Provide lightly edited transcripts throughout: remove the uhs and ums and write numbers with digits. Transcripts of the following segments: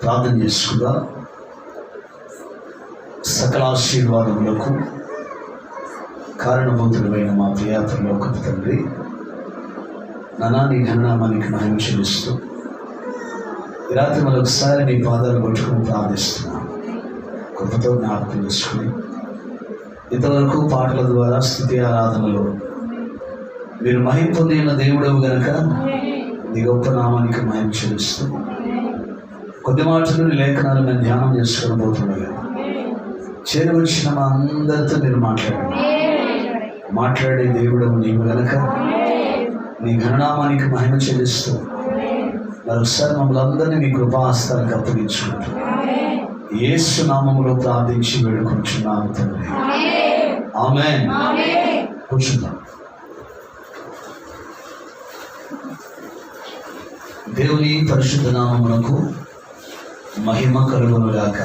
ప్రార్థన చేసుకుందాం. సకల ఆశీర్వాదములకు కారణభూతుడమైన మా ప్రియాపరలోకపు తండ్రి, నీ ఘననామానికి మహిమ చెల్లిస్తూ ఈ రాత్రి మరొకసారి నీ పాదాలు పట్టుకుని ప్రార్థిస్తున్నాను. కృపతో జ్ఞాపకం చేసుకుని ఇంతవరకు పాటల ద్వారా స్తుతి ఆరాధనలో మీరు మహిమ పొందిన దేవుడవు గనక నీ గొప్ప నామానికి మహిమ చెల్లిస్తూ కొద్ది మాటలు లేఖనాలు మేము ధ్యానం చేసుకొని పోతుండగా చేరవచ్చిన మా అందరితో మీరు మాట్లాడే దేవుడవు నీవు గనక నీ ఘననామానికి మహిమ చెల్లిస్తూ మరొకసారి మమ్మల్ని అందరినీ మీ కృపాహస్తానికి అప్పగించుకుంటూ యేసు నామములో ప్రార్థించి వేడుకుంటున్నాను తండ్రి, ఆమేన్. కూర్చుందాం. దేవుని పరిశుద్ధ నామమునకు మహిమ కలుగునుగాక.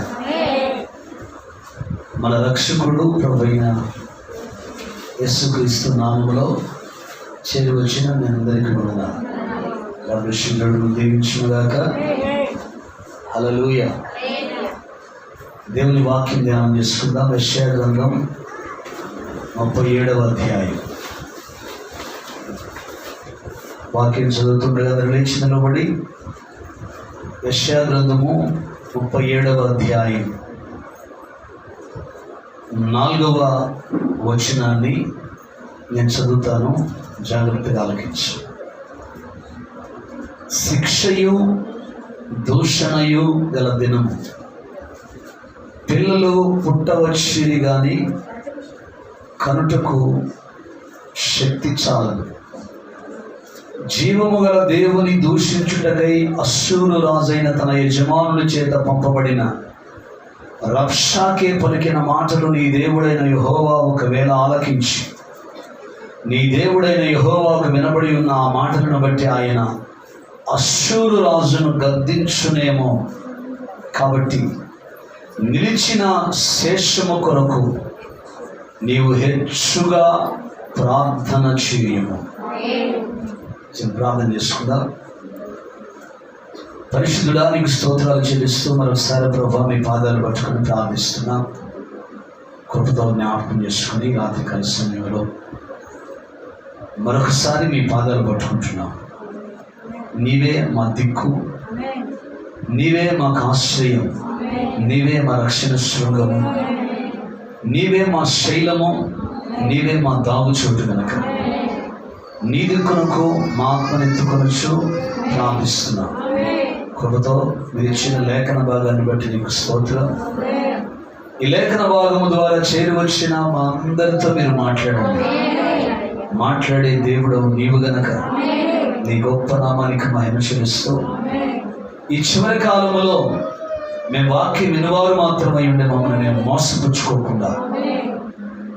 మన రక్షకుడు ప్రభువైన యేసుక్రీస్తు నామములో చేరి వచ్చిన మీ అందరికీ వందనాలు. రక్షకుడు దీవించునుగాక. హల్లెలూయా. దేవుని వాక్యం ధ్యానం చేసుకుందాం. యెషయా గ్రంథం 37వ అధ్యాయం. వాక్యం చదువుతుండగా లేచి నిలబడి యెషయా గ్రంథము 37వ అధ్యాయం 4వ వచనాన్ని నేను చదువుతాను, జాగ్రత్తగా ఆలకించు. శిక్షయు దూషణయు గల దినము, పిల్లలు పుట్టవచ్చిరి గాని కనుటకు శక్తి చాలదు. జీవము గల దేవుని దూషించుటకై అశ్షూరు రాజైన తన యజమానుల చేత పంపబడిన రబ్షాకే పలికిన మాటలు నీ దేవుడైన యెహోవా ఒకవేళ ఆలకించి నీ దేవుడైన యెహోవాకు వినబడి ఉన్న ఆ మాటలను బట్టి ఆయన అశ్షూరు రాజును గద్దించునేమో. కాబట్టి నిలిచిన శేషము కొరకు నీవు హెచ్చుగా ప్రార్థన చేయము. ప్రార్థన చేసుకుందాం. పరిశుద్ధుడా, నీకు స్తోత్రాలు చెల్లిస్తూ మరొకసారి ప్రభా మీ పాదాలు పట్టుకుని ప్రార్థిస్తున్నాం. కృపతో జ్ఞాపకం చేసుకుని రాత్రికాల సమయంలో మరొకసారి మీ పాదాలు పట్టుకుంటున్నాం. నీవే మా దిక్కు, నీవే మాకు ఆశ్రయం, నీవే మా రక్షణ శృంగము, నీవే మా శైలము, నీవే మా దాగు చోటు కనుక నీ దిక్కునకు మా ఆత్మనెత్తుకొనొచ్చు ప్రార్థిస్తున్నాం. కృపతో మీరు ఇచ్చిన లేఖన భాగాన్ని బట్టి నీకు స్తోత్రం. ఈ లేఖన భాగము ద్వారా చేరి వచ్చిన మా అందరితో మీరు మాట్లాడే దేవుడు నీవు గనక నీ గొప్ప నామానికి మహిమ చెల్లిస్తూ ఈ చివరి కాలంలో మేము వాక్యం వినవారు మాత్రమై ఉండే మమ్మల్ని మేము మోసపుచ్చుకోకుండా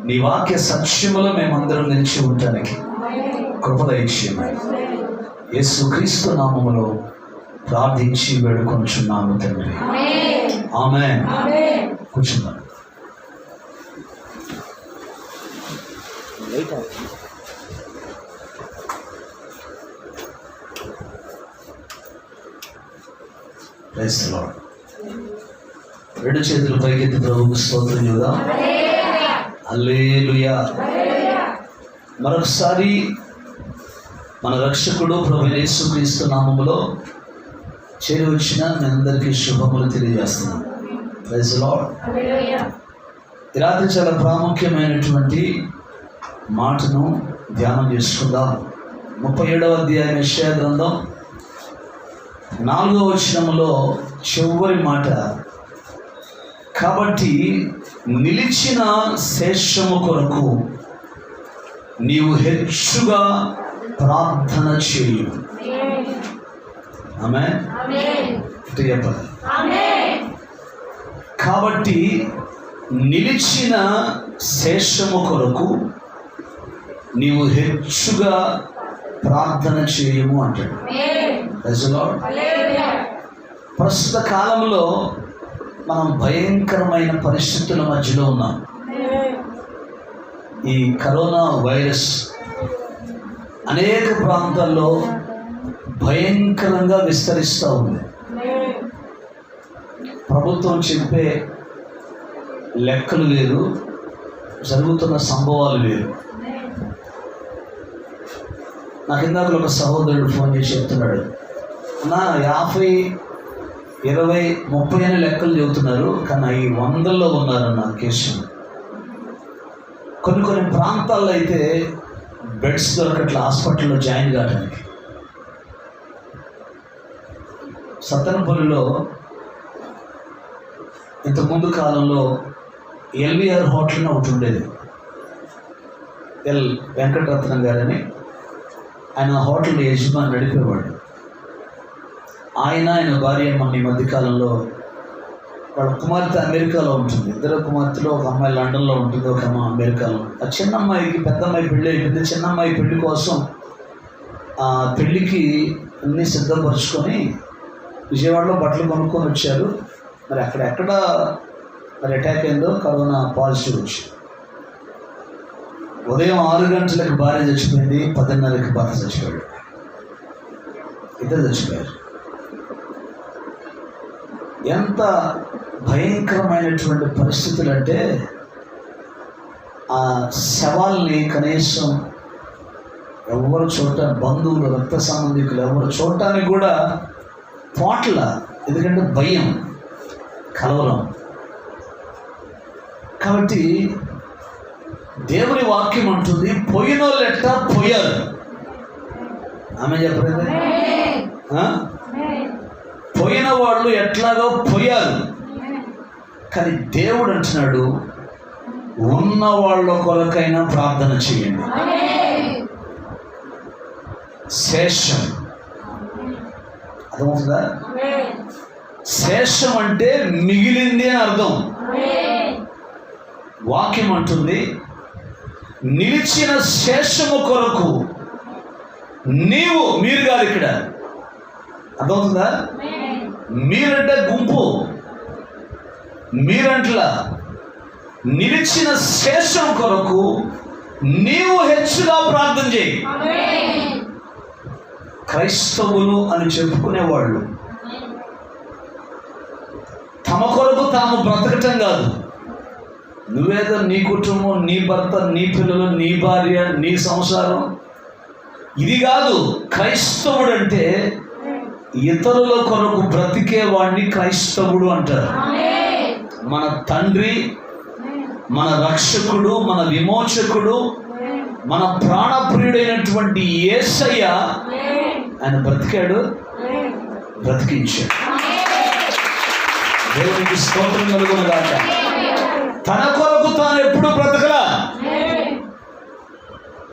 నీ వాక్య సత్యములో మేమందరం నిలిచి ఉండటానికి కృప దయచేయమని యేసుక్రీస్తు నామములో ప్రార్థించి వేడుకొంచున్నాము తండ్రి, ఆమేన్. కూర్చున్నాం. Praise the lord. రెండు చేతులు పైకెత్తి ప్రభువుకు స్తోత్రం చెబుదాం. హల్లెలూయా. మరొకసారి మన రక్షకుడు ప్రభువైన యేసుక్రీస్తు నామములో చేరి వచ్చిన మీ అందరికీ శుభములు తెలియజేస్తున్నాను. Praise the lord. ఈ రాత్రి చాలా ప్రాముఖ్యమైనటువంటి మాటను ధ్యానం చేసుకుందాం. 37వ అధ్యాయం యెషయా గ్రంథం 4వ వచనములో చివరి మాట, కాబట్టి నిలిచిన శేషము కొరకు నీవు హెచ్చుగా ప్రార్థన చేయు. ఆమేన్. కాబట్టి నిలిచిన శేషము కొరకు నీవు హెచ్చుగా ప్రార్థన చేయము అంటాడు. ప్రస్తుత కాలంలో మనం భయంకరమైన పరిస్థితుల మధ్యలో ఉన్నాం. ఈ కరోనా వైరస్ అనేక ప్రాంతాల్లో భయంకరంగా విస్తరిస్తూ ఉంది. ప్రభుత్వం చెప్పే లెక్కలు వేరు, జరుగుతున్న సంభవాలు వేరు. నాకు ఇందాక ఒక సహోదరుడు ఫోన్ చేసి చెప్తున్నాడు, నా 50, 20, 30 అని లెక్కలు చెబుతున్నారు, కానీ ఈ 100లో ఉన్నారన్న కేసు. కొన్ని ప్రాంతాల్లో అయితే బెడ్స్ దొరకట్ల హాస్పిటల్లో జాయిన్ కావడానికి. సత్తెనపల్లిలో ఇంతకుముందు కాలంలో ఎల్విఆర్ హోటల్ అని ఒకటి ఉండేది. వెంకటరత్నం గారని ఆయన హోటల్ యజమాని నడిపేవాడు. ఆయన భార్య మన ఈ మధ్యకాలంలో వాళ్ళ కుమార్తె అమెరికాలో ఉంటుంది. 2 కుమార్తెలు, ఒక అమ్మాయి లండన్లో ఉంటుంది, ఒక అమ్మాయి అమెరికాలో. ఆ చిన్న అమ్మాయికి పెద్ద అమ్మాయి పెళ్ళి అయిపోయింది. చిన్న అమ్మాయి పెళ్లి కోసం ఆ పెళ్ళికి అన్నీ సిద్ధపరుచుకొని విజయవాడలో బట్టలు కొనుక్కొని వచ్చారు. మరి ఎక్కడ మరి అటాక్ అయిందో, కరోనా పాజిటివ్ వచ్చి ఉదయం 6 గంటలకు భార్య చచ్చిపోయింది, 10:30కి భర్త చచ్చిపోయాడు. ఇద్దరు చచ్చిపోయారు. ఎంత భయంకరమైనటువంటి పరిస్థితులు అంటే, ఆ శవాల్ని కనీసం ఎవరు బంధువులు, రక్త సంబంధికులు ఎవరు చూడటానికి కూడా పోట్ల. ఎందుకంటే భయం, కలవరం. కాబట్టి దేవుని వాక్యం అంటుంది, పోయిన వాళ్ళు ఎట్టా పోయారు. ఆమె చెప్పలేదు, పోయిన వాళ్ళు ఎట్లాగో పోయారు. కానీ దేవుడు అంటున్నాడు, ఉన్న వాళ్ళ కొరకైనా ప్రార్థన చేయండి. శేషం అర్థమవుతుందా? శేషం అంటే మిగిలింది అని అర్థం. వాక్యం అంటుంది, నిలిచిన శేషము కొరకు మీరు కాదు ఇక్కడ. అర్థమవుతుందా? మీరంటే గుంపు, మీరంట్లా నిలిచిన శేషం కొరకు నీవు హెచ్చుగా ప్రార్థన చేయి. క్రైస్తవులు అని చెప్పుకునేవాళ్ళు తమ కొరకు తాము బ్రతకటం కాదు. నువ్వేదో నీ కుటుంబం, నీ భర్త, నీ పిల్లలు, నీ భార్య, నీ సంసారం, ఇది కాదు. క్రైస్తవుడు అంటే ఇతరుల కొరకు బ్రతికే వాడిని క్రైస్తవుడు అంటారు. మన తండ్రి, మన రక్షకుడు, మన విమోచకుడు, మన ప్రాణప్రియుడైనటువంటి యేసయ్య ఆయన బ్రతికాడు, బ్రతికించాడు. దేవునికి స్తోత్రం కలుగునుగాక. తన కొరకు తాను ఎప్పుడు బ్రతకలా,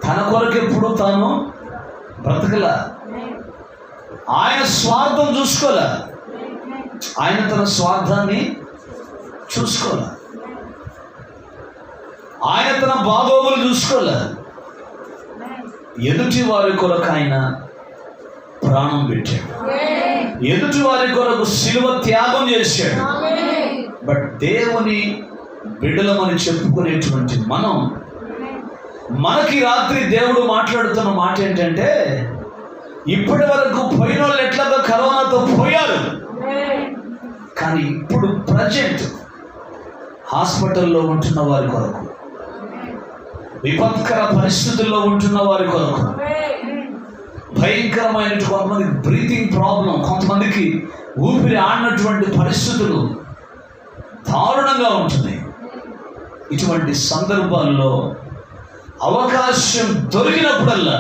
తన కొరకు ఎప్పుడు తాను బ్రతకలా. ఆయన స్వార్థం చూసుకోలే, ఆయన తన స్వార్థాన్ని చూసుకోలే, ఆయన తన బాగోగులు చూసుకోలే. ఎదుటి వారి కొరకు ఆయన ప్రాణం పెట్టాడు, ఎదుటి వారి కొరకు శిలువ త్యాగం చేశాడు. బట్ దేవుని బిడ్డలమని చెప్పుకునేటువంటి మనకి రాత్రి దేవుడు మాట్లాడుతున్న మాట ఏంటంటే, ఇప్పటి వరకు పోయిన వాళ్ళు ఎట్లాగో కరోనాతో పోయారు, కానీ ఇప్పుడు ప్రజెంట్ హాస్పిటల్లో ఉంటున్న వారి కొరకు, విపత్కర పరిస్థితుల్లో ఉంటున్న వారి కొరకు, భయంకరమైనటువంటి కొంతమంది బ్రీతింగ్ ప్రాబ్లం, కొంతమందికి ఊపిరి ఆడినటువంటి పరిస్థితులు దారుణంగా ఉంటున్నాయి. ఇటువంటి సందర్భాల్లో అవకాశం దొరికినప్పుడల్లా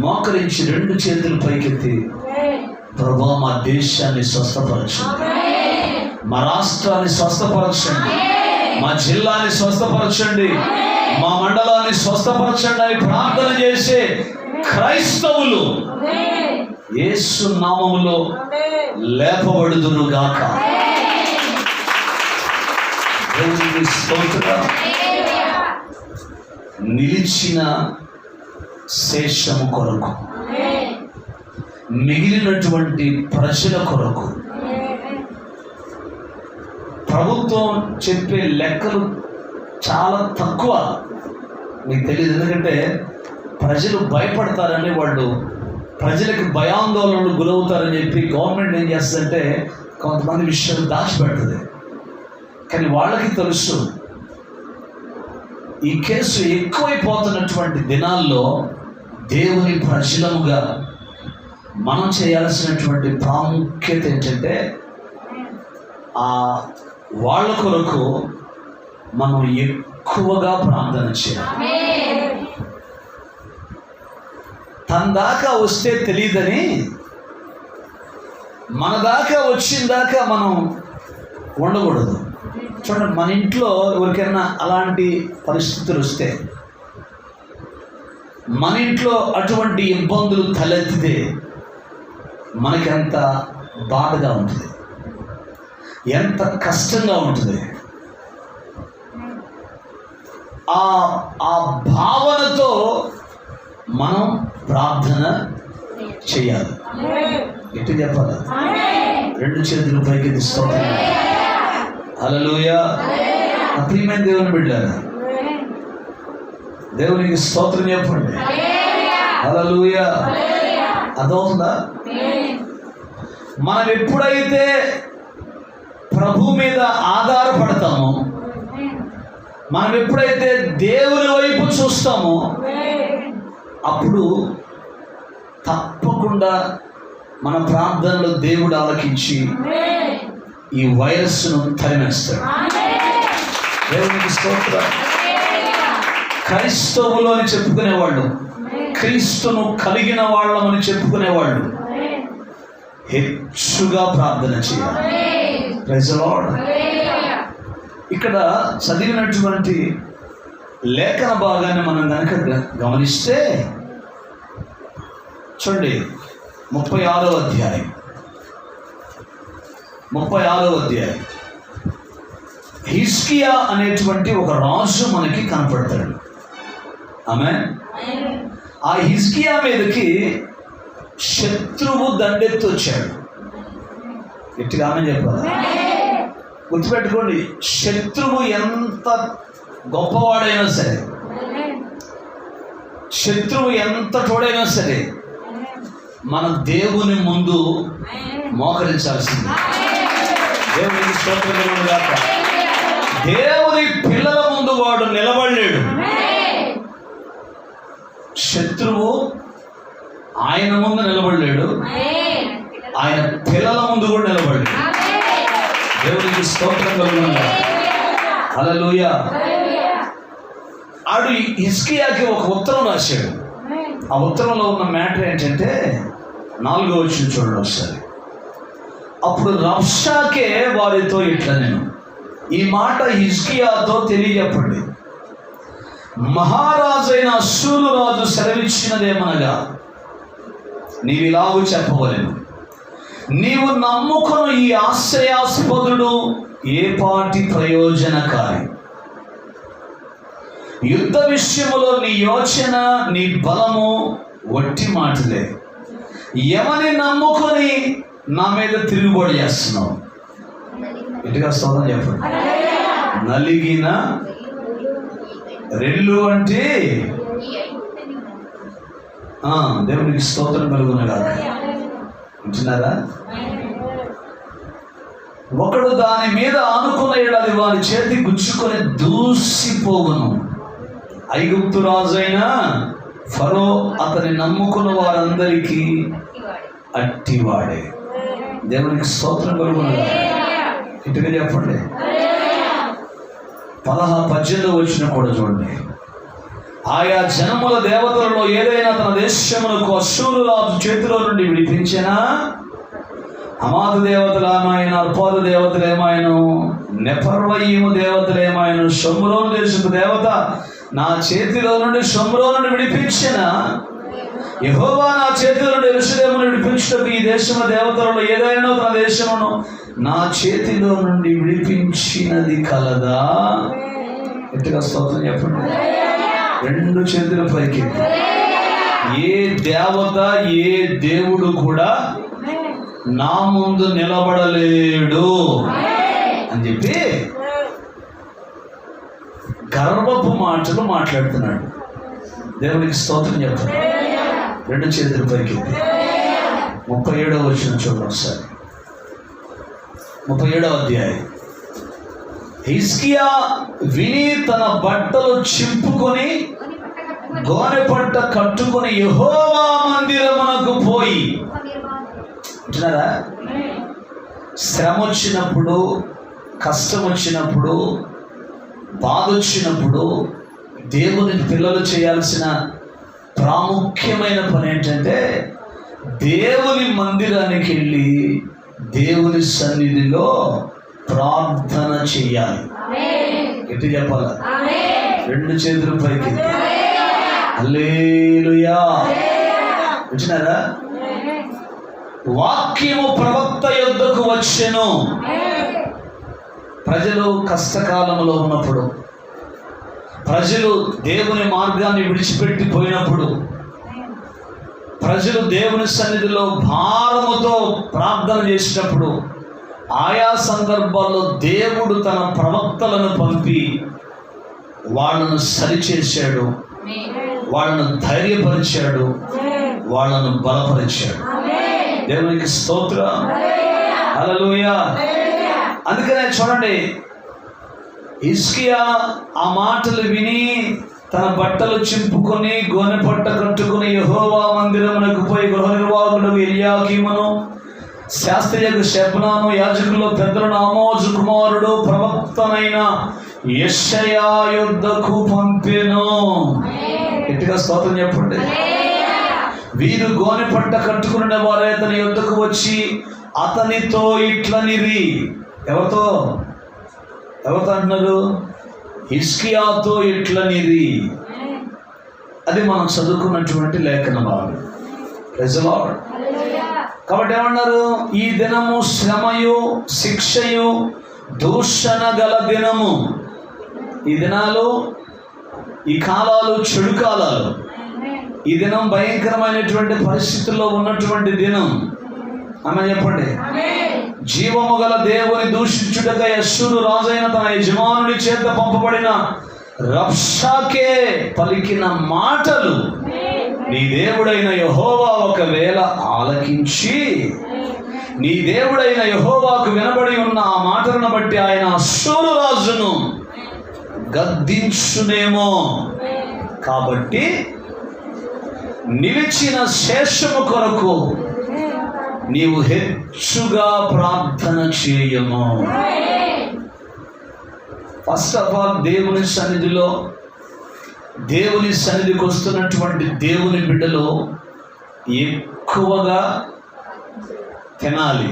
మోకరించి 2 చేతులు పైకెత్తి, ప్రభువా మా దేశాన్ని స్వస్థపరచండి, మా రాష్ట్రాన్ని స్వస్థపరచండి, మా జిల్లాని స్వస్థపరచండి, మా మండలాన్ని స్వస్థపరచండి అని ప్రార్థన చేసే క్రైస్తవులు యేసు నామములో లేపబడుదురు గాక. దేవునికి స్తోత్రం. నిలిచిన శేషము కొరకు, మిగిలినటువంటి ప్రజల కొరకు ప్రభుత్వం చెప్పే లెక్కలు చాలా తక్కువ. మీకు తెలియదు, ఎందుకంటే ప్రజలు భయపడతారని, వాళ్ళు ప్రజలకు భయాందోళనలు గురవుతారని చెప్పి గవర్నమెంట్ ఏం చేస్తుందంటే కొంతమంది విషయాలు దాచిపెడుతుంది. కానీ వాళ్ళకి తెలుసు ఈ కేసు ఎక్కువైపోతున్నటువంటి దినాల్లో దేవుని ప్రజలముగా మనం చేయాల్సినటువంటి ప్రాముఖ్యత ఏంటంటే వాళ్ళ కొరకు మనం ఎక్కువగా ప్రార్థన చేయాలి. తన దాకా వస్తే తెలియదని మన దాకా వచ్చిన దాకా మనం ఉండకూడదు. చూడండి, మన ఇంట్లో ఎవరికైనా అలాంటి పరిస్థితులు వస్తే, మన ఇంట్లో అటువంటి ఇబ్బందులు తలెత్తితే మనకి ఎంత బాధగా ఉంటుంది, ఎంత కష్టంగా ఉంటుంది. ఆ భావనతో మనం ప్రార్థన చేయాలి. ఎటు చెప్పాలి? రెండు చేతులు పైకి స్తోత్రం. హల్లెలూయా. ప్రియమైన దేవుని బిడ్డలారా, దేవునికి స్తోత్రం చెప్పండి. హల్లెలూయా. అదవుతుందా? మనం ఎప్పుడైతే ప్రభు మీద ఆధారపడతామో, మనం ఎప్పుడైతే దేవుని వైపు చూస్తామో, అప్పుడు తప్పకుండా మన ప్రార్థనలో దేవుడు ఆలకించి ఈ వైరస్ను తరిమేస్తాడు. దేవునికి స్తోత్రం. క్రైస్తవులు అని చెప్పుకునేవాళ్ళు, క్రీస్తును కలిగిన వాళ్ళమని చెప్పుకునేవాళ్ళు హెచ్చుగా ప్రార్థన చేయాలి. Praise the lord. ఇక్కడ చదివినటువంటి లేఖన భాగాన్ని మనం కనుక గమనిస్తే చూడండి, 36వ అధ్యాయం హిజ్కియా అనేటువంటి ఒక రాజు మనకి కనపడతాడు. ఆమేన్. ఆ హిజ్కియా మీదకి శత్రువు దండెత్తి వచ్చాడు. గట్టిగా ఆమేన్ చెప్పాలి. గుర్తుపెట్టుకోండి, శత్రువు ఎంత గొప్పవాడైనా సరే, శత్రువు ఎంత తోడైనా సరే, మన దేవుని ముందు మోకరించాల్సింది. దేవునికి స్తోత్రం కలుగును గాక. దేవుని పిల్లల ముందు వాడు నిలబడలేడు. శత్రువు ఆయన ముందు నిలబడలేడు, ఆయన పిల్లల ముందు కూడా నిలబడలేడు. దేవునికి స్తోత్రం కలుగును గాక. హల్లెలూయా. ఆడు హిజ్కియాకి ఒక ఉత్తరం రాశాడు. ఆ ఉత్తరంలో ఉన్న మ్యాటర్ ఏంటంటే 4వ వచనం చూడండి ఒకసారి. అప్పుడు రబ్షాకే వారితో ఇట్లా, నేను ఈ మాట హిజ్కియాతో తెలియజెప్పండి. మహారాజైన అష్షూరు రాజు సెలవిచ్చినదేమనగా, నీవు ఇలాగూ చెప్పవలెను, నీవు నమ్ముకున్న ఈ ఆశ్రయాస్పదుడు ఏ పాటి ప్రయోజనకారి. యుద్ధ విషయములో నీ యోచన, నీ బలము వట్టి మాటలే. ఎవరిని నమ్ముకొని నా మీద తిరుగుబాటు చేస్తున్నావు? ఇంటిగా స్తోత్రం చెప్పండి. నలిగిన రెల్లు అంటే దేవునికి స్తోత్రం కలుగును గాక. వింటున్నారా? ఒకడు దాని మీద ఆనుకున్న ఏడాది వారి చేతి గుచ్చుకొని దూసిపోవును. ఐగుప్తు రాజైన ఫరో అతని నమ్ముకున్న వారందరికీ అట్టివాడే. దేవునికి స్తోత్రం కలుగును గాక. ఇటుగా చెప్పండి. 18వ వచనం కూడా చూడండి. ఆయా జనముల దేవతలలో ఏదైనా తన దేశమునకు అష్షూరు రాజు చేతిలో నుండి విడిపించినా, హమాతు దేవతలేమాయను, అర్పాదు దేవతలేమాయను, నెఫర్వయీము దేవతలేమాయను, షోమ్రోను దేశపు దేవత నా చేతిలో నుండి షోమ్రోనుని విడిపించిన, యెహోవా నా చేతిలో నుండి యెరూషలేమును విడిపించుటకు ఈ దేశము దేవతలలో ఏదైనా తన దేశమును నా చేతిలో నుండి విడిపించినది కలదా? ఎట్టుగా స్తోత్రం చెప్పండి. రెండు చేతుల పైకి. ఏ దేవత, ఏ దేవుడు కూడా నా ముందు నిలబడలేడు అని చెప్పి గర్వపు మాటలు మాట్లాడుతున్నాడు. దేవునికి స్తోత్రం చెప్పండి. రెండు చేతుల పైకి. 37వ వచనం చూడండి ఒకసారి. 37వ అధ్యాయం. హిజ్కియా విని తన బట్టలు చింపుకొని గోనె పట్ట కట్టుకొని యెహోవా మందిరమునకు పోయి. అంటున్నారా? శ్రమ వచ్చినప్పుడు, కష్టం వచ్చినప్పుడు, బాధ వచ్చినప్పుడు దేవుని పిల్లలు చేయాల్సిన ప్రాముఖ్యమైన పని ఏంటంటే దేవుని మందిరానికి వెళ్ళి దేవుని సన్నిధిలో ప్రార్థన చేయాలి. ఎటు చెప్పాల? 2 చేతులు పైకి. హల్లెలూయా. వచ్చినారా? వాక్యము ప్రవక్త యొద్దకు వచ్చెను. ప్రజలు కష్టకాలంలో ఉన్నప్పుడు, ప్రజలు దేవుని మార్గాన్ని విడిచిపెట్టిపోయినప్పుడు, ప్రజలు దేవుని సన్నిధిలో భారముతో ప్రార్థన చేసినప్పుడు, ఆయా సందర్భాల్లో దేవుడు తన ప్రవక్తలను పంపి వాళ్ళను సరిచేశాడు, వాళ్ళను ధైర్యపరిచాడు, వాళ్ళను బలపరిచాడు. దేవునికి స్తోత్రం. హల్లెలూయా. అందుకనే చూడండి, హిజ్కియా ఆ మాటలు విని తన బట్టలు చింపుకొని గోనె పట్ట కట్టుకుని యెహోవా మందిరమునకు పోయి గృహ నిర్వాహకుడు ఎల్యాకీమును, శాస్త్రియకు షెబ్నాను, యాజకుల్లో పెద్దలను ఆమోజు కుమారుడు ప్రవక్తనైన యెషయా యొద్దకు పంపెను. గట్టిగా స్తోత్రం చెప్పండి. వీరు గోనె పట్ట కట్టుకునే వారే అతని యొద్దకు వచ్చి అతనితో ఇట్లనిరి. ఎవరితో అంటున్నారు? హిజ్కియాతో ఇట్లనిరి. అది మనం చదువుకున్నటువంటి లేఖన భాగం. Praise the lord. కాబట్టి ఏమన్నారు? ఈ దినము శ్రమయు శిక్షయు దూషణ గల దినము. ఈ దినాలు, ఈ కాలాలు చెడు కాలాలు. ఈ దినం భయంకరమైనటువంటి పరిస్థితుల్లో ఉన్నటువంటి దినం. ఆమె చెప్పండి. జీవము గల దేవుని దూషించుటకై అష్షూరు రాజైన తన యజమానుని చేత పంపబడిన రబ్షాకే పలికిన మాటలు నీ దేవుడైన యెహోవా ఒకవేళ ఆలకించి, నీ దేవుడైన యెహోవాకు వినబడి ఉన్న ఆ మాటలను బట్టి ఆయన అష్షూరు రాజును గద్దించునేమో. కాబట్టి నిలిచిన శేషము కొరకు నీవు హెచ్చుగా ప్రార్థన చేయము. ఫస్ట్ ఆఫ్ ఆల్ దేవుని సన్నిధిలో, దేవుని సన్నిధికి వస్తున్నటువంటి దేవుని బిడ్డలో ఎక్కువగా తినాలి,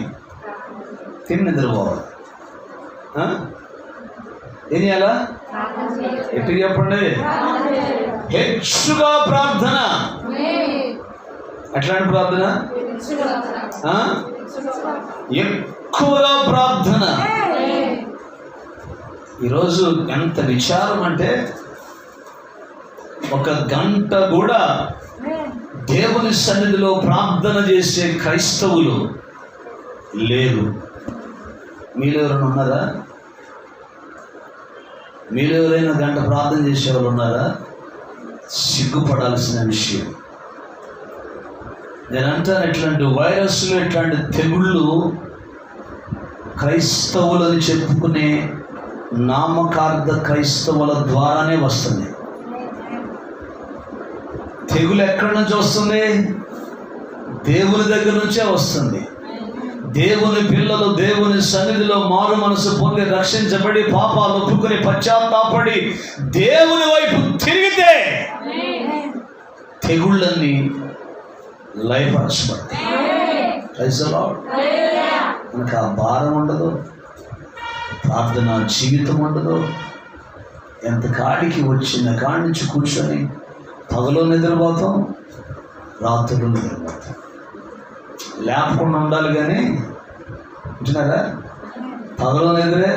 తిని నిద్రపోవాలి. ఏం చేయాలా? ఎట్టు చెప్పండి. హెచ్చుగా ప్రార్థన. ఎట్లాంటి ప్రార్థన? ఎక్కువగా ప్రార్థన. ఈరోజు ఎంత విచారం అంటే, 1 గంట కూడా దేవుని సన్నిధిలో ప్రార్థన చేసే క్రైస్తవులు లేరు. మీలో ఎవరైనా ఉన్నారా? మీలో ఎవరైనా గంట ప్రార్థన చేసేవాళ్ళు ఉన్నారా? సిగ్గుపడాల్సిన విషయం. నేను అంటాను, ఇట్లాంటి వైరస్లు, ఇట్లాంటి తెగుళ్ళు క్రైస్తవులని చెప్పుకునే నామకార్థ క్రైస్తవుల ద్వారానే వస్తుంది. తెగులు ఎక్కడి నుంచి వస్తుంది? దేవుని దగ్గర నుంచే వస్తుంది. దేవుని పిల్లలు దేవుని సన్నిధిలో మారు మనసు పొంది రక్షించబడి పాపాలు ఒప్పుకొని పశ్చాత్తాపడి దేవుని వైపు తిరిగితే తెగుళ్ళన్నీ లయపరచబడతాయి. Praise the lord. మనకు ఆ భారం ఉండదు, ప్రార్థన జీవితం ఉండదు. ఎంత కాడికి వచ్చిన కాడి నుంచి కూర్చొని పగలో నిద్రపోతాం, రాత్రులు నిద్రపోతాం. లేపకుండా ఉండాలి కానీ, ఉంటున్నారా? పగలో నిద్రే,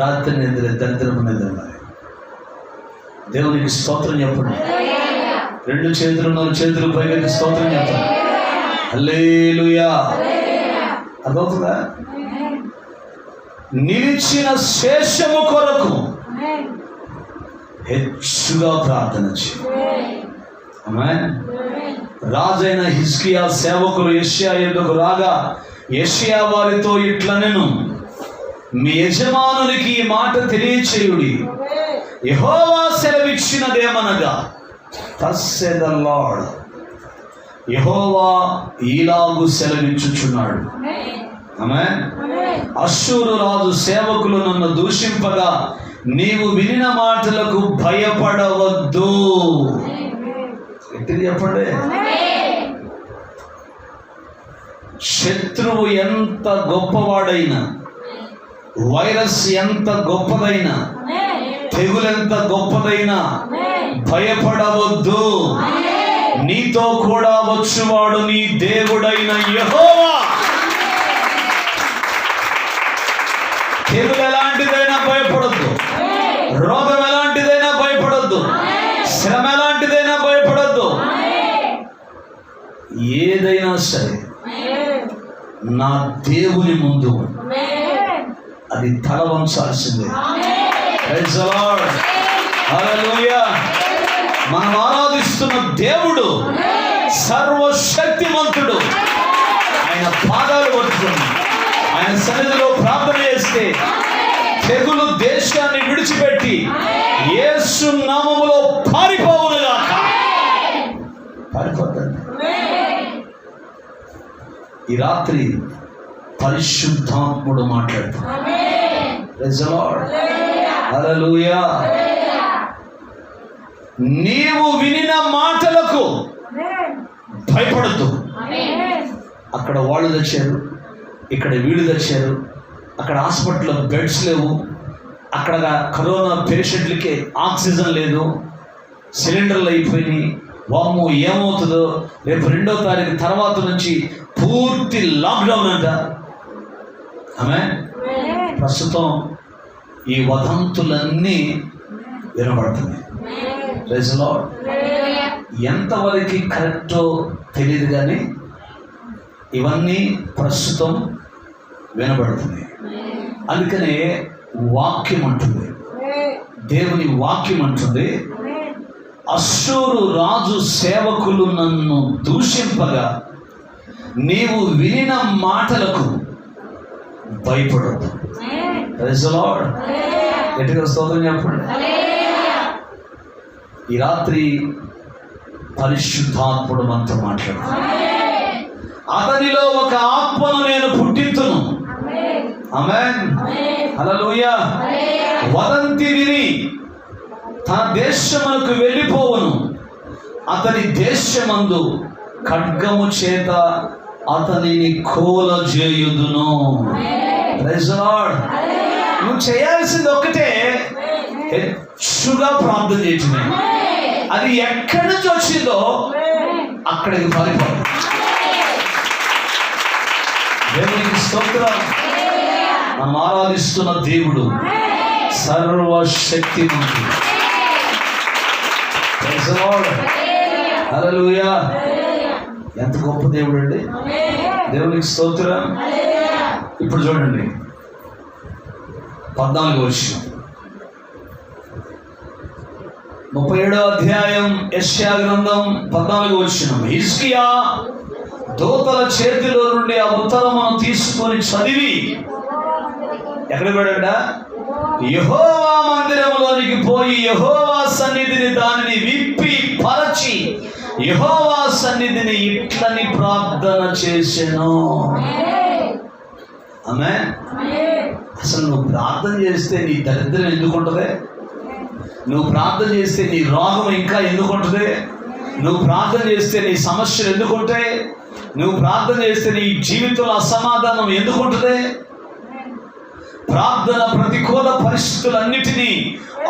రాత్రి నిద్రే, దరిద్రపు నిద్ర. మరి దేవునికి స్తోత్రం చెప్పండి. 2 చేతులు 4 చేతులు పైకి స్తోత్రం చెప్పండి. హల్లెలూయా. అర్థమవుతుందా? నిలిచిన శేషము కొరకు హెచ్చుగా ప్రార్థన చేయాలి. ఆమేన్. రాజైన హిజ్కియా సేవకులు యెషయా యొద్దకు రాగా యెషయా వారితో ఇట్లనెను, మీ యజమానునికి ఈ మాట తెలియచేయుడి, యెహోవా సెలవిచ్చినదేమనగా, thus saith the Lord, యెహోవా ఈలాగు సెలవిచ్చుచున్నాడు. ఆమేన్. అష్షూరు రాజు సేవకులు నన్ను దూషింపగా నీవు వినిన మాటలకు భయపడవద్దు. ఎట్టి చెప్పండి. శత్రువు ఎంత గొప్పవాడైనా, వైరస్ ఎంత గొప్పదైనా, తెగులెంత గొప్పదైనా భయపడవద్దు. నీతో కూడా వచ్చువాడు నీ దేవుడైన యెహోవా. తెగులు ఎలాంటిదైనా భయపడొద్దు, రోగం ఎలాంటిదైనా భయపడొద్దు, శ్రమ ఎలాంటిదైనా భయపడొద్దు. ఏదైనా సరే నా దేవుని ముందు అది తల వంచాల్సిందే. Praise the lord. హల్లెలూయా. మనం ఆరాధిస్తున్న దేవుడు సర్వశక్తిమంతుడు. ఆయన పాదాలు పట్టుకుని ఆయన సన్నిధిలో ప్రార్థన చేస్తే తెగులు దేశాన్ని విడిచిపెట్టి యేసు నామములో పారిపోవునుగాక. పారిపోతుంది. ఈ రాత్రి పరిశుద్ధాత్ముడు మాట్లాడుతున్నాడు. Praise the lord. హల్లెలూయా. నీవు వినిన మాటలకు భయపడద్దు. అక్కడ వాళ్ళు తెచ్చారు, ఇక్కడ వీళ్ళు తెచ్చారు, అక్కడ హాస్పిటల్లో బెడ్స్ లేవు, అక్కడ కరోనా పేషెంట్లకి ఆక్సిజన్ లేదు, సిలిండర్లు అయిపోయినాయి, వామ్మో ఏమవుతుందో, రేపు 2వ తారీఖు తర్వాత నుంచి పూర్తి లాక్డౌన్ అంట. ఆమె ప్రస్తుతం ఈ వదంతులన్నీ వినబడుతుంది. Praise the lord. ఎంతవరకు కరెక్టో తెలియదు కానీ ఇవన్నీ ప్రస్తుతం వినబడుతుంది. అందుకనే వాక్యం అంటుంది, దేవుని వాక్యం అంటుంది, అష్షూరు రాజు సేవకులు నన్ను దూషింపగా నీవు వినిన మాటలకు భయపడొద్దు. Praise the lord. గట్టిగా స్తోత్రం చెప్పండి. ఈ రాత్రి పరిశుద్ధాత్ముడు మనతో మాట్లాడుతున్నాడు. అతనిలో ఒక ఆత్మను నేను పుట్టింతును. ఆమేన్. హల్లెలూయా. వదంతి విని తన దేశమునకు వెళ్ళిపోవును. అతని దేశమందు ఖడ్గము చేత అతనిని కూలజేయుదును. Praise the lord. నువ్వు చేయాల్సింది ఒక్కటే, హెచ్చుగా ప్రార్థన చేయటమే. అది ఎక్కడి నుంచి వచ్చిందో అక్కడికి పారిపోదు. దేవునికి స్తోత్రం. మనం ఆరాధిస్తున్న దేవుడు సర్వశక్తిమంతుడు. Praise the lord. హల్లెలూయా. ఎంత గొప్ప దేవుడు అండి. దేవునికి స్తోత్రం. ఇప్పుడు చూడండి 14వ వచనం, 37వ అధ్యాయం యెషయా గ్రంథం 14వ వచనం. హిజ్కియా దూతల చేతిలో నుండి ఆ ఉత్తరమును తీసుకొని చదివి ఎక్కడ పడాడ? యెహోవా మందిరములోనికి పోయి యెహోవా సన్నిధిని దానిని విప్పి పరచి యెహోవా సన్నిధిని ఇట్లని ప్రార్థన చేసెను. ఆమేన్. అసలు నువ్వు ప్రార్థన చేస్తే నీ దరిద్రం ఎందుకు ఉంటుంది? నువ్వు ప్రార్థన చేస్తే నీ రోగం ఇంకా ఎందుకు ఉంటుంది? నువ్వు ప్రార్థన చేస్తే నీ సమస్యలు ఎందుకు ఉంటాయి? నువ్వు ప్రార్థన చేస్తే నీ జీవితంలో అసమాధానం ఎందుకు ఉంటుంది? ప్రార్థన ప్రతికూల పరిస్థితులన్నిటినీ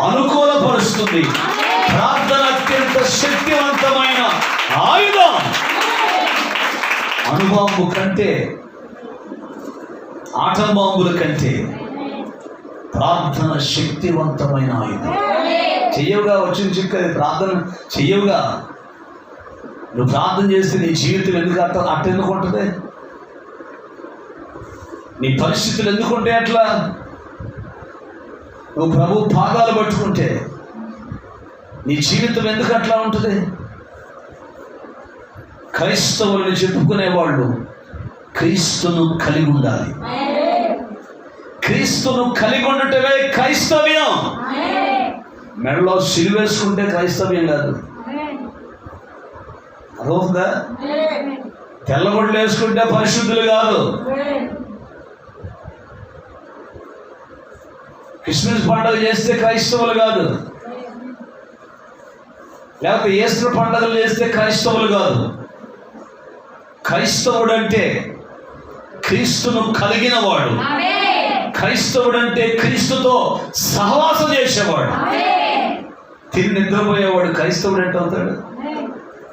అనుకూలపరుస్తుంది. ప్రార్థన అత్యంత శక్తివంతమైన ఆయుధం. అణుబాంబు కంటే, ఆటం బాంబుల కంటే ప్రార్థన శక్తివంతమైన ఆయుధం. చెయ్యవుగా వచ్చిన చిక్కది ప్రార్థన చెయ్యవుగా. నువ్వు ప్రార్థన చేస్తే నీ జీవితం ఎందుకు అట్టెందుకు ఉంటుంది? నీ పరిస్థితులు ఎందుకుంటే అట్లా? నువ్వు ప్రభు పాదాలు పట్టుకుంటే నీ జీవితం ఎందుకు అట్లా ఉంటుంది? క్రైస్తవులను చెప్పుకునేవాళ్ళు క్రీస్తును కలిగి ఉండాలి. క్రీస్తును కలిగి ఉండటమే క్రైస్తవ్యం. మెడలో సిలువేసుకుంటే క్రైస్తవ్యం కాదు. అర్థమవుతుందా? తెల్లగొడ్లు వేసుకుంటే పరిశుద్ధులు కాదు. క్రిస్మస్ పండుగ చేస్తే క్రైస్తవులు కాదు. లేకపోతే ఈస్టర్ పండుగలు చేస్తే క్రైస్తవులు కాదు. క్రైస్తవుడు అంటే క్రీస్తును కలిగిన వాడు. క్రైస్తవుడు అంటే క్రీస్తుతో సహవాసం చేసేవాడు. తిరిగి నిద్రపోయేవాడు క్రైస్తవుడు అంటే అవుతాడు?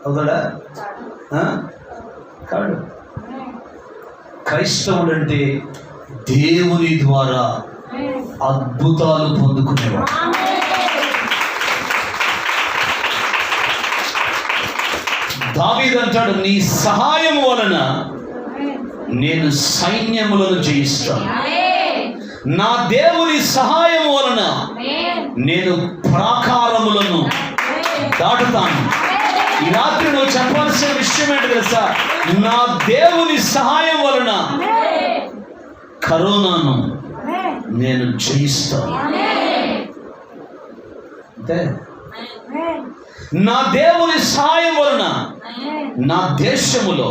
అవుతాడా? కాడు. క్రైస్తవుడు అంటే దేవుని ద్వారా అద్భుతాలు పొందుకునేవాడు. దావీదు అంటాడు, నీ సహాయం వలన నేను సైన్యములను జయిస్తాను. నా దేవుని సహాయం వలన నేను ప్రాకారములను దాటుతాను. ఈ రాత్రి నువ్వు చెప్పాల్సిన విషయం ఏంటి తెలుసా? నా దేవుని సహాయం వలన కరోనాను నేను జయిస్తాను. అంటే నా దేవుని సహాయం వలన నా దేశములో,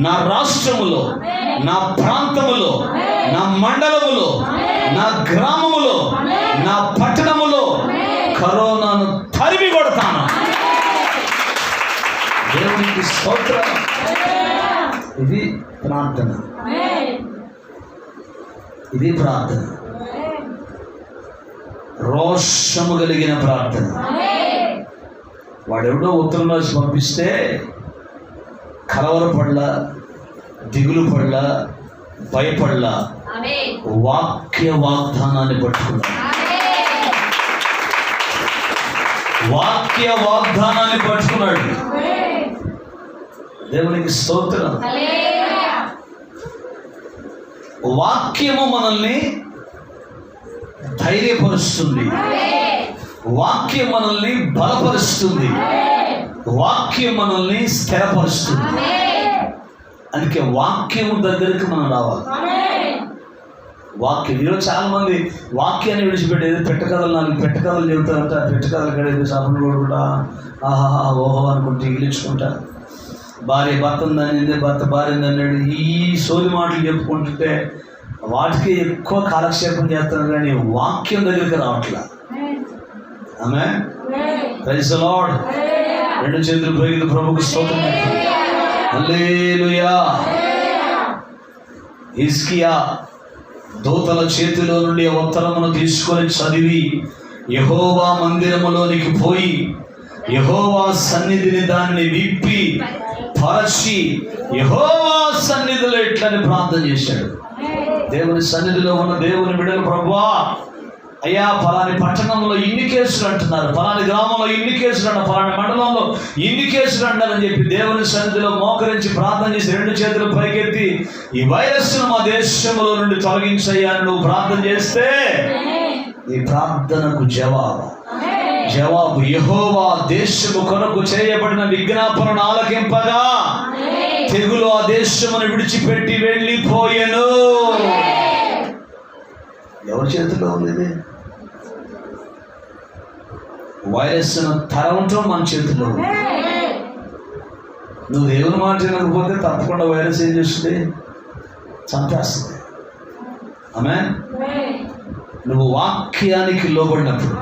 నా రాష్ట్రములో, నా ప్రాంతములో, నా మండలములో, నా గ్రామములో, నా పట్టణములో కరోనాను తరిమి కొడతాను. దేవునికి స్తోత్రం. ఇది ప్రార్థన. ఇది ప్రార్థన. రోషము కలిగిన ప్రార్థన. వాడెవడో ఉత్తరం రాసి పంపిస్తే కలవరపడలా, దిగులు పడలా, భయపడలా, వాక్య వాగ్దానాన్ని పట్టుకున్నాడు. వాక్య వాగ్దానాన్ని పట్టుకున్నాడు. దేవునికి స్తోత్రం. వాక్యము మనల్ని ధైర్యపరుస్తుంది. వాక్యం మనల్ని బలపరుస్తుంది. వాక్యం మనల్ని స్థిరపరుస్తుంది. అందుకే వాక్యము దగ్గరికి మనం రావాలి. వాక్యం. ఈరోజు చాలా మంది వాక్యాన్ని విడిచిపెట్టేది పెట్టకథలు, 4 పెట్టకథలు చెబుతారంట. పెట్టకథలు కడేది సాపులు కూడా ఆహా ఓహో అనుకుంటే ఇల్లుచుకుంటా. భార్య భర్తను దాన్ని, భర్త భార్యను అన్నాడు. ఈ సోది మాటలు చెప్పుకుంటుంటే వాటికి ఎక్కువ కాలక్షేపం చేస్తారు, కానీ వాక్యం దగ్గరికి రావట్లా. ఆమేన్. Praise the lord. 2 చేతులు పైకి ప్రభువుకు స్తోత్రం. హల్లెలూయా. హిజ్కియా దూతల చేతిలో నుండి ఉత్తరమును తీసుకొని చదివి యెహోవా మందిరములోనికి పోయి యెహోవా సన్నిధిని దాన్ని విప్పి పరచి యెహోవా సన్నిధిలో ఇట్లని ప్రార్థన చేశాడు. దేవుని సన్నిధిలో ఉన్న దేవుని బిడ్డలు, ప్రభువా అయ్యా పలాని పట్టణంలో ఇన్ని కేసులు అంటున్నారు, పలాని గ్రామంలో ఇన్ని కేసులు అంటారు, పలాని మండలంలో ఇన్ని కేసులు అంటారని చెప్పి దేవుని సన్నిధిలో మోకరించి ప్రార్థన చేసి 2 చేతులు పైకెత్తి ఈ వైరస్ను మా దేశంలో నుండి తొలగించయ్యాని నువ్వు ప్రార్థన చేస్తే ఈ ప్రార్థనకు జవాబు యెహోవా దేశము కొరకు చేయబడిన విజ్ఞాపనను ఆలకింపగా తెగులు ఆ దేశమును విడిచిపెట్టి వెళ్ళిపోయెను. ఎవరి చేతిలో ఉంది? వైరస్ తరవటం మన చేతిలో ఉంది. నువ్వు దేవుని మాట వినకపోతే తప్పకుండా వైరస్ ఏం చేస్తుంది? చంపేస్తుంది. ఆమేన్. నువ్వు వాక్యానికి లోబడినప్పుడు,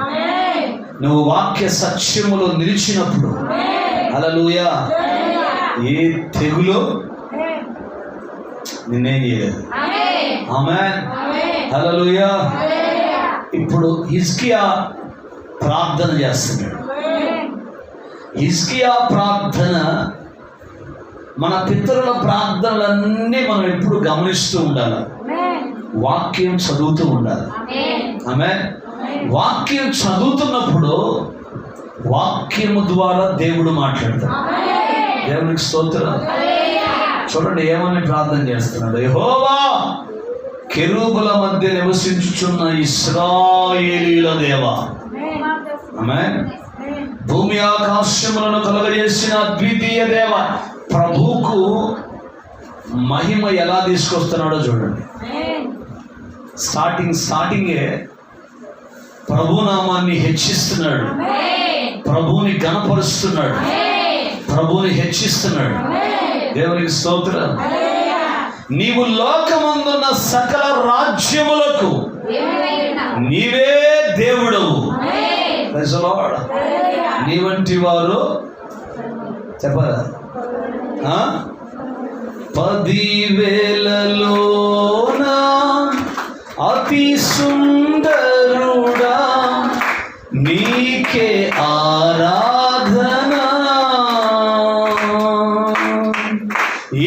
నువ్వు వాక్య సత్యములో నిలిచినప్పుడు, హల్లెలూయా, ఏ తెగులో నిన్నేం చేయలేదు. ఆమేన్. హల్లెలూయా. ఇప్పుడు హిజ్కియా ప్రార్థన చేస్తున్నాడు. హిజ్కియా ప్రార్థన, మన పితరుల ప్రార్థనలన్నీ మనం ఎప్పుడు గమనిస్తూ ఉండాలి. వాక్యం చదువుతూ ఉండాలి. ఆమేన్. వాక్యం చదువుతున్నప్పుడు వాక్యము ద్వారా దేవుడు మాట్లాడతాడు. దేవునికి స్తోత్రం. చూడండి ఏమని ప్రార్థన చేస్తున్నాడు. యెహోవా కెరూబుల మధ్య నివసించుచున్న ఇశ్రాయేలీయుల దేవా, ఆమేన్, భూమి ఆకాశములను కలుగజేసిన అద్వితీయ దేవ. ప్రభువుకు మహిమ ఎలా తీసుకొస్తున్నాడో చూడండి. స్టార్టింగే ప్రభునామాన్ని హెచ్చిస్తున్నాడు, ప్రభువుని గణపరుస్తున్నాడు, ప్రభువుని హెచ్చిస్తున్నాడు. దేవునికి స్తోత్రం. నీవు లోకమందున్న సకల రాజ్యములకు నీవే దేవుడవు. నీ వంటి వారు చెప్పరా? 10,000 అతి సుందరుడా నీకే ఆరాధన,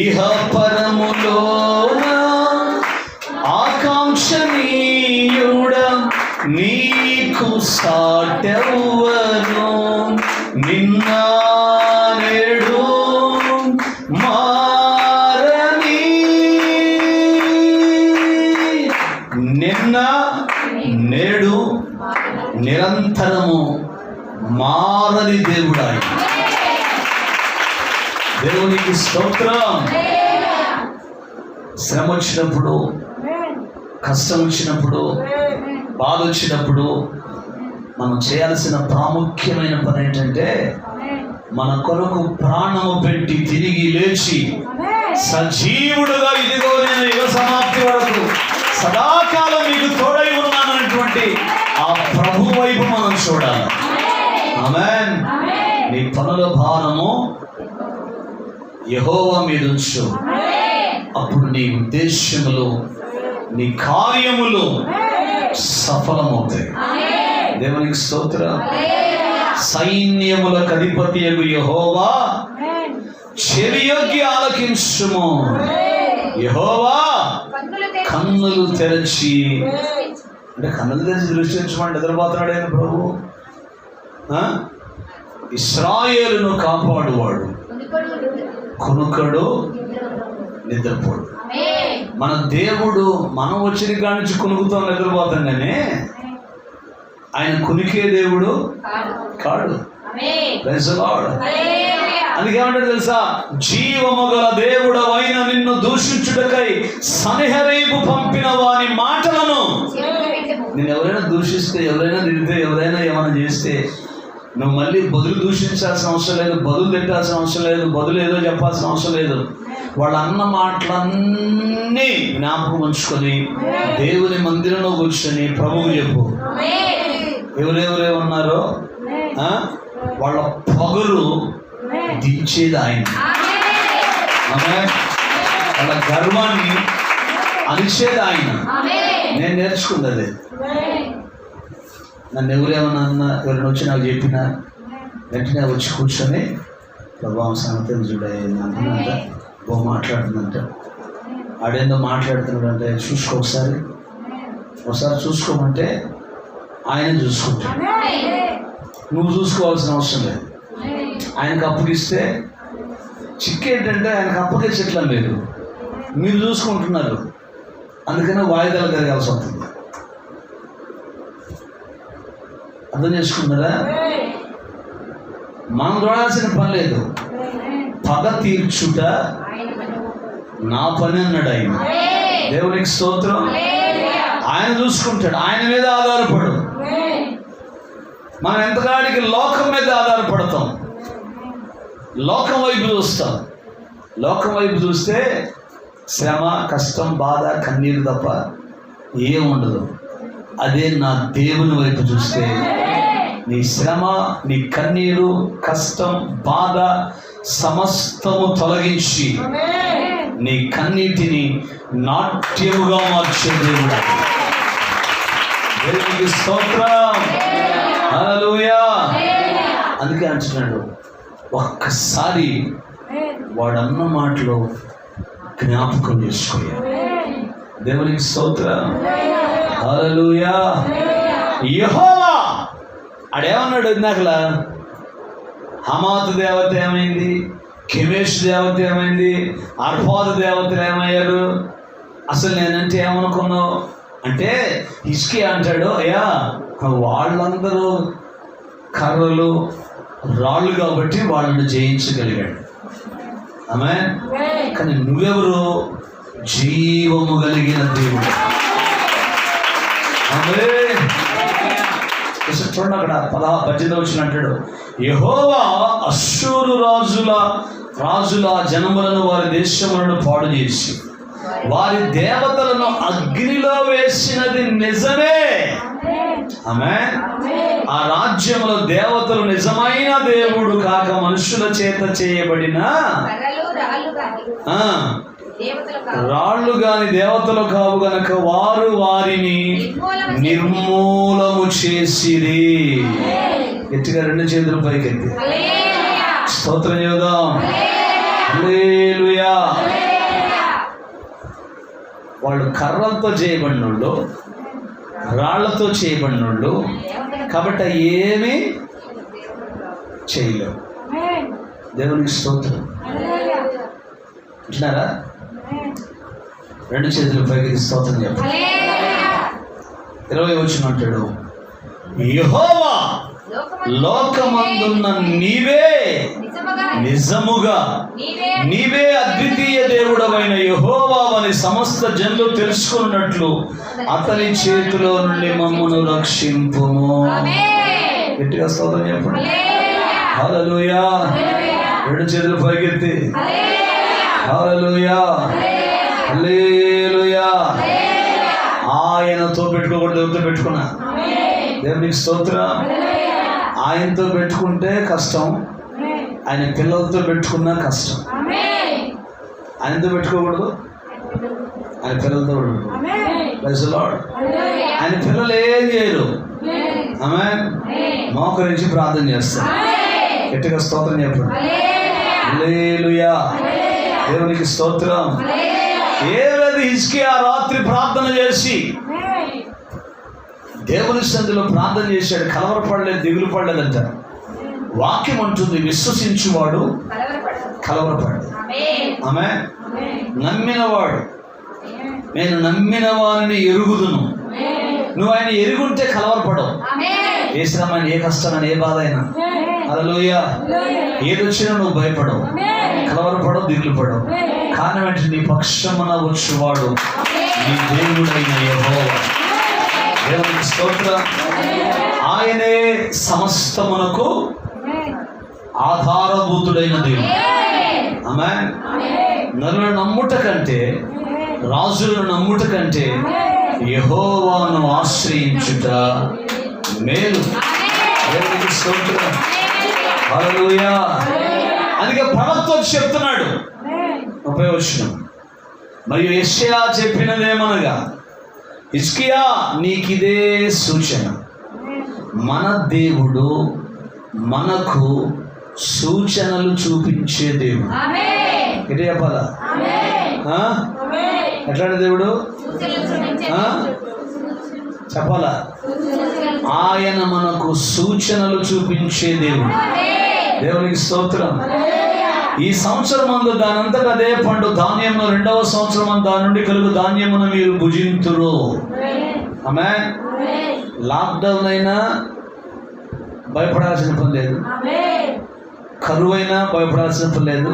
ఇహ పరములోన ఆకాంక్షణీయుడా నీకు సాటెవ్వను, నిన్న నేడు మారని, నిన్న నేడు నిరంతరము మారని దేవుడాయి. దేవునికి స్తోత్రం. శ్రమ వచ్చినప్పుడు, కష్టం వచ్చినప్పుడు, బాధ వచ్చినప్పుడు మనం చేయాల్సిన ప్రాముఖ్యమైన పని ఏంటంటే మన కొరకు ప్రాణము పెట్టి తిరిగి లేచి సజీవుడుగా ఇదిగో నేను యుగ సమాప్తి వరకు సదాకాలం మీకు తోడై ఉన్నానన్నటువంటి ఆ ప్రభు వైపు మనం చూడాలి. ఆమేన్. నీ పనుల భారము యెహోవా మీద ఉంచు, అప్పుడు నీ ఉద్దేశములు, నీ కార్యములు సఫలమవుతాయి. దేవునికి స్తోత్రం. సైన్యములకు అధిపతియగు యెహోవా చెవియొగ్గి ఆలకించుము. యెహోవా కన్నులు తెరచి, అంటే కన్నులు తెరిచి దృష్టించమని నిద్రపోతున్నాడు ఆయన ప్రభు. ఇశ్రాయేలును కాపాడువాడు, కునుకడు నిద్రపోడు. మన దేవుడు మనం వచ్చిన కాడి నుంచి కునుకుతాం, నిద్రపోతాం, కానీ ఆయన కునికే దేవుడు కాడు. అందుకేమంటాడు తెలుసా? జీవము గల దేవుడవైన నిన్ను దూషించుటకై సనిహరీపు పంపిన వాని మాటలను. నేను ఎవరైనా దూషిస్తే, ఎవరైనా తిడితే, ఎవరైనా ఏమైనా చేస్తే నువ్వు మళ్ళీ బదులు దూషించాల్సిన అవసరం లేదు, బదులు తిట్టాల్సిన అవసరం లేదు, బదులు ఏదో చెప్పాల్సిన అవసరం లేదు. వాళ్ళ అన్న మాటలన్నీ జ్ఞాపకం ఉంచుకొని దేవుని మందిరంలో కూర్చొని ప్రభువు చెప్పు. ఎవరెవరే ఉన్నారో వాళ్ళ పొగరు దించేది ఆయన, వాళ్ళ గర్వాన్ని అణిచేది ఆయన. నేను నేర్చుకున్నది. నన్ను ఎవరేమన్నా ఎవరైనా వచ్చి నాకు చెప్పినా వెంటనే వచ్చి కూర్చొని ప్రభావం సంగతి చూడంట, మాట్లాడుతుందంట, ఆడేందో మాట్లాడుతున్నాడు అంటే చూసుకో, ఒకసారి చూసుకోమంటే ఆయన చూసుకుంటాడు. నువ్వు చూసుకోవాల్సిన అవసరం లేదు. ఆయనకు అప్పగిస్తే చిక్కేంటంటే ఆయనకు అప్పగించట్లం లేదు, మీరు చూసుకుంటున్నారు. అందుకనే వాయిదాలు జరగాల్సి వస్తుంది. అర్థం చేసుకున్నారా? మనం చూడాల్సిన పని లేదు. పగ తీర్చుట నా పని అన్నాడు ఆయన. దేవునికి స్తోత్రం. ఆయన చూసుకుంటాడు. ఆయన మీద ఆధారపడు. మనం ఎంతకాడికి లోకం మీద ఆధారపడతాం, లోకం వైపు చూస్తాం. లోకం వైపు చూస్తే శ్రమ, కష్టం, బాధ, కన్నీరు తప్ప ఏముండదు. అదే నా దేవుని వైపు చూస్తే నీ శ్రమ, నీ కన్నీరు, కష్టం, బాధ సమస్తము తొలగించి నీ కన్నీటిని నాట్యముగా మార్చే దేవుడు. దేవునికి స్తోత్రం. హల్లెలూయా. అందుకే అంటున్నాడు, ఒక్కసారి వాడన్న మాటలో జ్ఞాపకం చేసుకోవాలి. దేవునికి స్తోత్రం. హల్లెలూయా. యెహోవా ఆడేమన్నాడు ఇందాకలా? హమాతు దేవత ఏమైంది? కెమేష్ దేవత ఏమైంది? అర్ఫాదు దేవతలు ఏమయ్యారు? అసలు నేనంటే ఏమనుకున్నావు అంటే హిజ్కియా అంటాడు, అయ్యా వాళ్ళందరూ కర్రలు, రాళ్ళు కాబట్టి వాళ్ళని జయించగలిగాడు. ఆమేన్. కానీ నువ్వెవరు? జీవము కలిగిన దేవుడు. చూడండి అక్కడ 18 వచ్చిన అంటాడు, యెహోవా అష్షూరు రాజుల జనములను వారి దేశములను పాడు చేసి వారి దేవతలను అగ్నిలో వేసినది నిజమే. ఆమేన్. ఆ రాజ్యములో దేవతలు నిజమైన దేవుడు కాక మనుషుల చేత చేయబడిన రాళ్ళు గాని దేవతలు కావు గనక వారు వారిని నిర్మూలము చేసిరి. గట్టిగా 2 చేతులు పైకెత్తి స్తోత్రం చేద్దాం. హల్లెలూయా. వాళ్ళు కర్రలతో చేయబడినోళ్ళు, రాళ్లతో చేయబడినోళ్ళు కాబట్టి ఏమీ చేయలేవు. దేవునికి స్తోత్రం. అంటున్నారా? 2 చేతులు పైకి స్తోత్రం చెప్పండి. 20 వచ్చిన అంటాడు, యెహోవా లోకమందున్న నీవే నిజముగా నీవే అద్వితీయ దేవుడవైన యెహోవావని సమస్త జనులు తెలుసుకున్నట్లు అతని చేతిలో నుండి మమ్మును రక్షింపుము. గట్టిగా స్తోత్రం చెప్పండి. హల్లెలూయా. 2 చేతులు పైకెత్తి హల్లెలూయా, హల్లెలూయా. ఆయనతో పెట్టుకోకూడదు, దేవుడితో పెట్టుకున్నా. దేవునికి స్తోత్రం. ఆయనతో పెట్టుకుంటే కష్టం, ఆయన పిల్లలతో పెట్టుకున్నా కష్టం. ఆయనతో పెట్టుకోకూడదు, ఆయన పిల్లలతో ప్రైజ్ ది లార్డ్. ఆయన పిల్లలు ఏం చేయరు. ఆమేన్. మోకరించి ప్రార్థన చేస్తారు. గట్టిగా స్తోత్రం చెప్పండి. హల్లెలూయా. దేవునికి స్తోత్రం. ఏది హిజ్కియా రాత్రి ప్రార్థన చేసి దేవుని సన్నిధిలో ప్రార్థన చేశాడు, కలవరపడలేదు, దిగులు పడలేదంట. వాక్యం అంటుంది, విశ్వసించువాడు కలవరపడలేదు. ఆమేన్. నమ్మినవాడు, నేను నమ్మిన వారిని ఎరుగుదును. నువ్వు ఆయన ఎరుగుంటే కలవరపడవు. ఏ శ్రమైన, ఏ కష్టమైన, ఏ బాధ అయినా, హల్లెలూయా, ఏదొచ్చినా నువ్వు భయపడవు, కలవరపడవు, దిగులు పడవు. కారణం ఏంటి? నీ పక్షమున వచ్చువాడు నీ దేవుడైన యెహోవా. దేవునికి స్తోత్రం. ఆయనే సమస్తమునకు ఆధారభూతుడైన దేవుడు. ఆమేన్. నరులను నమ్ముట కంటే, రాజులను నమ్ముట కంటే యెహోవాను ఆశ్రయించుట మేలు. దేవునికి స్తోత్రం. హల్లెలూయా. అందుకే ప్రవక్త చెప్తున్నాడు 30వ వచనం, మరియు యెషయా చెప్పినదేమనగా, హిజ్కియా నీకిదే సూచన, మన దేవుడు మనకు సూచనలు చూపించే దేవుడు. ఎట్లా చెప్పాలా? ఎట్లాంటి దేవుడు చెప్పాలా? ఆయన మనకు సూచనలు చూపించే దేవుడు. దేవునికి స్తోత్రం. ఈ సంవత్సరం మందు దానంతట అదే పండు ధాన్యమును, 2వ సంవత్సరం మందు దాని నుండి కలుగు ధాన్యమును మీరు భుజింతురు. ఆమేన్. లాక్డౌన్ అయినా భయపడాల్సిన పని లేదు, కరువైనా భయపడాల్సిన పని లేదు,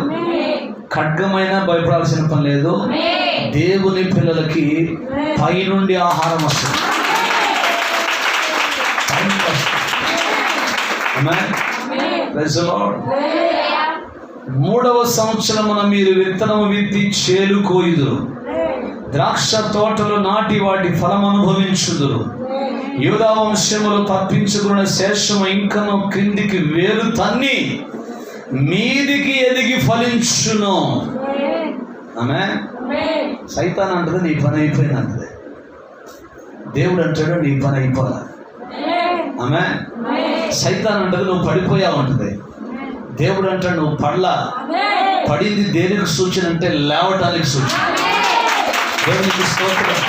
ఖడ్గమైనా భయపడాల్సిన పని లేదు. దేవుని పిల్లలకి పైనుండి ఆహారం వస్తుంది. ఆమేన్. Praise the lord. 3వ సంవత్సరమున మీరు విత్తనము విత్తి చేలు కోయుదురు, ద్రాక్ష తోటలు నాటి వాటి ఫలం అనుభవించుదురు. యూదా వంశములు తప్పించుకున్న శేషము ఇంకను క్రిందికి వేరు తన్ని మీదికి ఎదిగి ఫలించును. ఆమేన్. సైతాన్ అంటది నీ పని అయిపోయింది అంటది, దేవుడు అంటాడు నీ పని అయిపోలే. ఆమేన్. సైతాన్ అంటది నువ్వు పడిపోయావు అంటది, దేవుడు అంటాడు నువ్వు పడలా. పడింది దేనికి సూచన అంటే లేవటానికి సూచన. దేవునికి స్తోత్రం.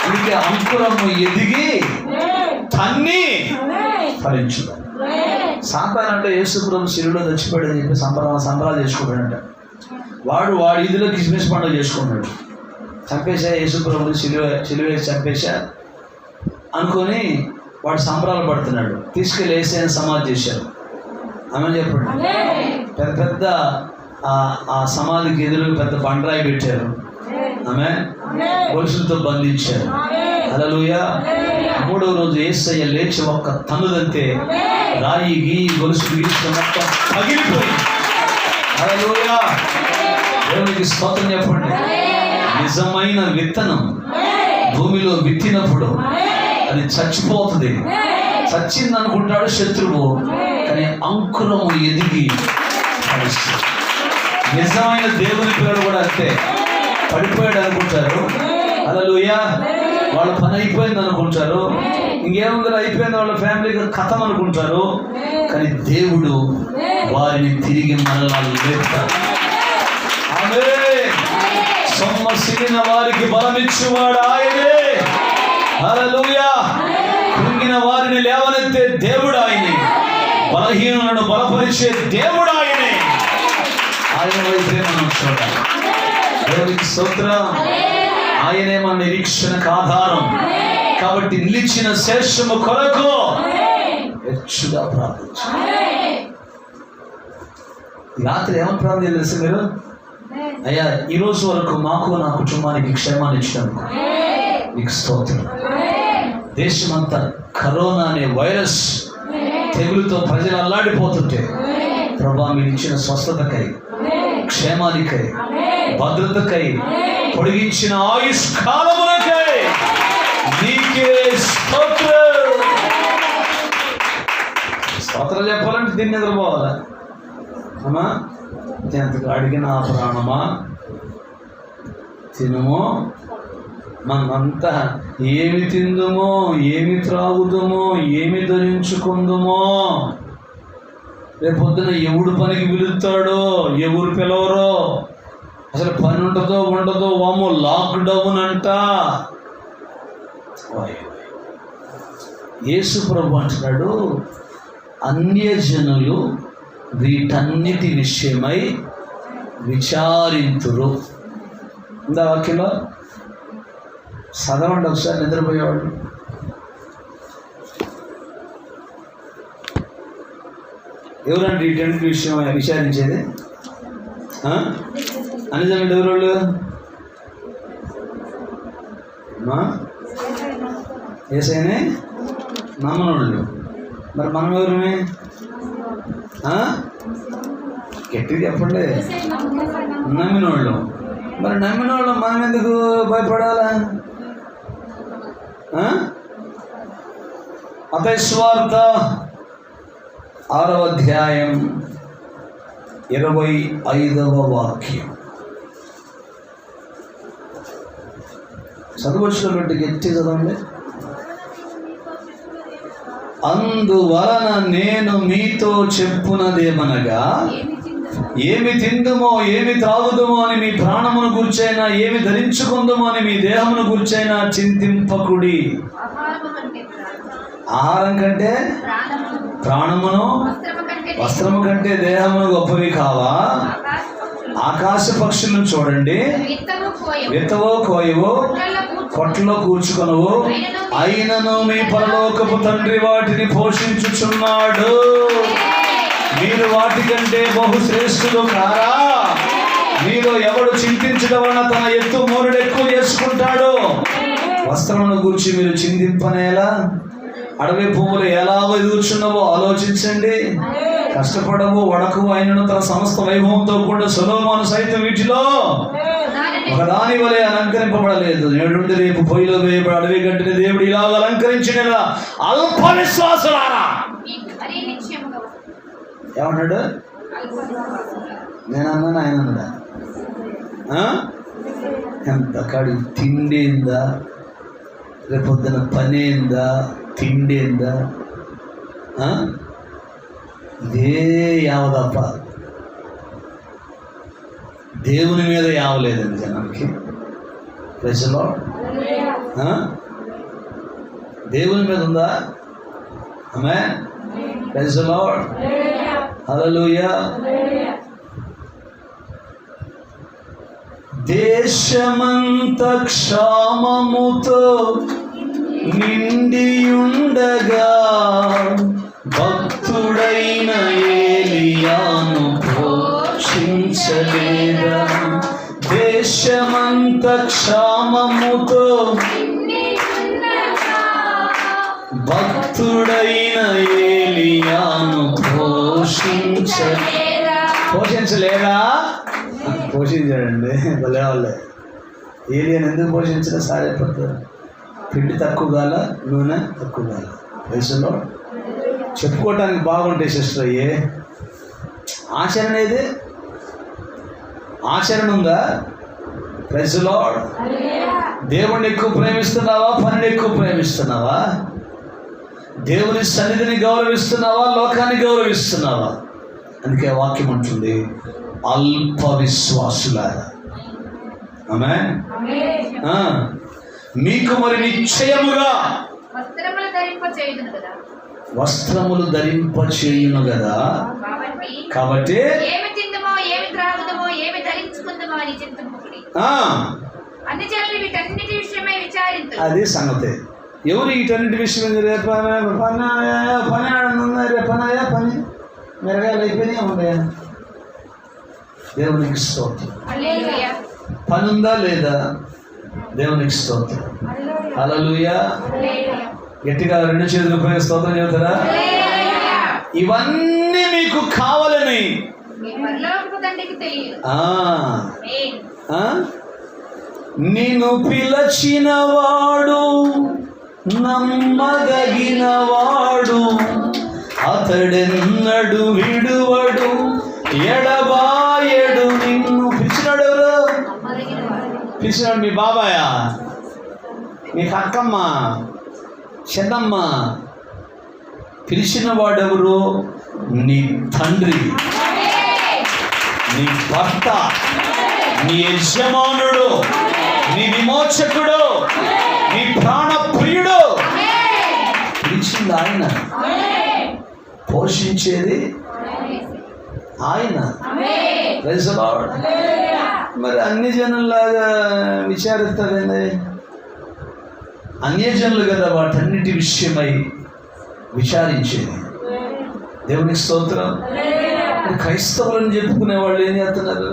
అందుకే అంకురము ఎదిగి తన్ని ఫలించుట. సాతాను అంటే యేసు ప్రభు శిలువలో చచ్చిపోయాడు అని చెప్పి సంబరాలు చేసుకుంటాడంట. వాడి ఇదిలో కిస్మిస్ పండుగ చేసుకున్నాడు. చంపేశా యేసు ప్రభుని సిలువ చంపేశా అనుకొని వాడు సంబరాలు పడుతున్నాడు. తీసుకెళ్ళి యేసయ్యను సమాధి చేశారు. ఆమె చెప్పండి. పెద్ద ఆ సమాధికి ఎదురు పెద్ద బండరాయి పెట్టారు. ఆమె గొలుసులతో బంధించారు. హల్లెలూయా. మూడవ రోజు యేసయ్య లేచి ఒక్క తన్నుదంతే రాయి గీ గొలుసు బిగిసిన మొత్తం పగిలిపోయింది. హల్లెలూయా. దేవునికి స్తోత్రం చెప్పండి. నిజమైన విత్తనం భూమిలో విత్తినప్పుడు అది చచ్చిపోతుంది. చచ్చింది అనుకుంటాడు శత్రువు, కానీ అంకురము ఎదిగి పడిస్తుంది. నిజమైన దేవుని పిల్లలు కూడా అంతే, పడిపోయాడు అనుకుంటారు. హల్లెలూయా. వాళ్ళ పని అయిపోయింది అనుకుంటారు, ఇంకేముంది అయిపోయింది వాళ్ళ ఫ్యామిలీకి కథం అనుకుంటారు. కానీ దేవుడు వారిని తిరిగి మరలా లేపుతాడు. ఆమేన్. సొమ్మసిలిన వారికి బలమిచ్చువాడు ఆయనే. హల్లెలూయా. కృంగిన వారిని లేవనెత్తే దేవుడు ఆయనే. బలహీనులను బలపరిచే దేవుడు ఆయనే. ఆయన వైపే మనం చూడాలి. దేవునికి స్తోత్రం. ఆయనే మన నిరీక్షణకు ఆధారం. కాబట్టి నిలిచిన శేషము కొరకు హెచ్చుగా ప్రార్థించాలి. రాత్రి ఏమని ప్రార్థన తెలుసు మీరు? అయ్యా, ఈ రోజు వరకు మాకు నా కుటుంబానికి క్షేమాన్ని ఇచ్చినందుకు నీకు స్తోత్రం. దేశమంతా కరోనా అనే వైరస్ తెగులుతో ప్రజలు అల్లాడిపోతుంటే ప్రభా మీరు ఇచ్చిన స్వస్థతకై, క్షేమానికై, భద్రతకై, పొడిగించిన ఆయుష్కాలములకై నీకే స్తోత్రం. స్తోత్రం చెప్పాలంటే దీన్ని నిద్రపోవాలా అమ్మా? ఎంతకు అడిగిన ఆ ప్రాణమా తినుమో, మనంతా ఏమి తిందుమో, ఏమి త్రాగుదుమో, ఏమి ధరించుకుందుమో, రేపొద్దున ఎవడు పనికి పిలుస్తాడో, ఎవరు పిలవరో, అసలు పని ఉంటుందో ఉండదో, వామో లాక్డౌన్ అంట. యేసు ప్రభు అంటున్నాడు, అన్యజనులు వీటన్నిటి విషయమై విచారింతురు. ఇందా వాక్యంలో చదవండి ఒకసారి. నిద్రపోయేవాళ్ళు ఎవరంటే వీటన్నిటి విషయం విచారించేది? అనిజండి ఎవరోళ్ళు? యేసయ్యనే నమ్మనోళ్ళు. మరి మనం ఎవరమే? గట్టిగా చెప్పండి. నమ్మినోళ్ళు. మరి నమ్మినోళ్ళు మనం ఎందుకు భయపడాలా? మత్తయి సువార్త 6వ అధ్యాయం 25వ వాక్యం. చదువులో పెట్టి గట్టి చదవండి. అందువలన నేను మీతో చెప్పునదేమనగా, ఏమి తిందుమో, ఏమి త్రాగుదుమో అని మీ ప్రాణమును గుర్చైనా, ఏమి ధరించుకుందుమో అని మీ దేహమును గుర్చైనా చింతింపకుడి. ఆహారం కంటే ప్రాణమును, వస్త్రము కంటే దేహమును గొప్పవి కావా? ఆకాశ పక్షులను చూడండి, విత్తవో కోయవో, కొట్లో కూర్చుకొనవు, అయినను మీ పరలోకపు తండ్రి వాటిని పోషించుచున్నాడు. మీరు వాటికంటే బహుశ్రేష్ఠులు కారా? మీలో ఎవడు చింతించడం వలన తన ఎత్తు మూరుడు ఎక్కువ చేసుకుంటాడు. వస్త్రమును గూర్చి మీరు చింతింపనేలా? అడవి పువ్వులు ఎలా ఎదుగుచున్నావో ఆలోచించండి. కష్టపడవు, వడకు అయినను తన సమస్త వైభవంతో కూడా సొలొమోను సైతం వీటిలో ఒకదాని వలె అలంకరింపబడలేదు. నేడు రేపు పొయ్యిలో వేయబడి అడవి గంటిని దేవుడు ఇలాగ అలంకరించిన అల్ప విశ్వాసులారా. ఏమన్నాడు? నేను అన్నాను, ఆయన అన్నాడా? ఎంత కాడి తిండేందా, రేపొద్దున పనేందా, తిండేందా? ఇదే యావదప్ప, దేవుని మీద యావలేదండి జనానికి. ప్రజలో దేవుని మీద ఉందా? Amen. Praise the lord. Hallelujah. దేశమంత క్షామముతో నిండియుండగా భక్తుడైన ఏలియాను పోషించలేదా? దేశమంత క్షామముతో పోషించలేదా? పోషించాడండి. భలే వాళ్ళే. ఏలియన్ ఎందుకు పోషించలే? సారైపోతారు. పిండి తక్కువ కాల, నూనె తక్కువ కాల. వయసులో చెప్పుకోవటానికి బాగుంటాయి సిస్టర్. అయ్యే ఆచరణ ఏది? ఆచరణ ఉందా? Praise lord. దేవుణ్ణి ఎక్కువ ప్రేమిస్తున్నావా? పనిని ఎక్కువ ప్రేమిస్తున్నావా? దేవుని సన్నిధిని గౌరవిస్తున్నావా? లోకాన్ని గౌరవిస్తున్నావా? అందుకే వాక్యం అంటుంది, అల్ప విశ్వాసులారా. ఆమేన్. మీకు మరి నిశ్చయముగా వస్త్రములు ధరింపచేయును కదా. కాబట్టి అది సంగతి. ఎవరు వీటన్నిటి విషయం? రేపు పని ఆడుందా? రేపు పని మెరగాయలు అయిపోయినాయి ఉన్నాయా? దేవునికి స్తోత్రం. పని ఉందా లేదా? దేవునికి స్తోత్రం. హల్లెలూయా. గట్టిగా రెండు చేతులు పైన స్తోత్రం చెబుతారా? ఇవన్నీ మీకు కావాలని నిన్ను పిలచినవాడు నమ్మదగినవాడు, అతడెన్నడు విడువడు, ఎడబాయడు. నిన్ను పిలిచినాడు ఎవరు? పిలిచినాడు మీ బాబాయ్, మీ అక్కమ్మ, చెన్నమ్మ. పిలిచిన వాడెవరు? నీ తండ్రి, నీ భర్త, నీ యజమానుడు, నీ విమోచకుడు, నీ ప్రాణ ప్రియుడు. పిలిచింది ఆయన, పోషించేది ఆయన. Praise the lord. మరి అన్ని జనుల్లాగా విచారిస్తారండి. అన్యజనులు కదా వాటన్నిటి విషయమై విచారించేది. దేవునికి స్తోత్రం. క్రైస్తవులను చెప్పుకునే వాళ్ళు ఏం చేస్తున్నారు?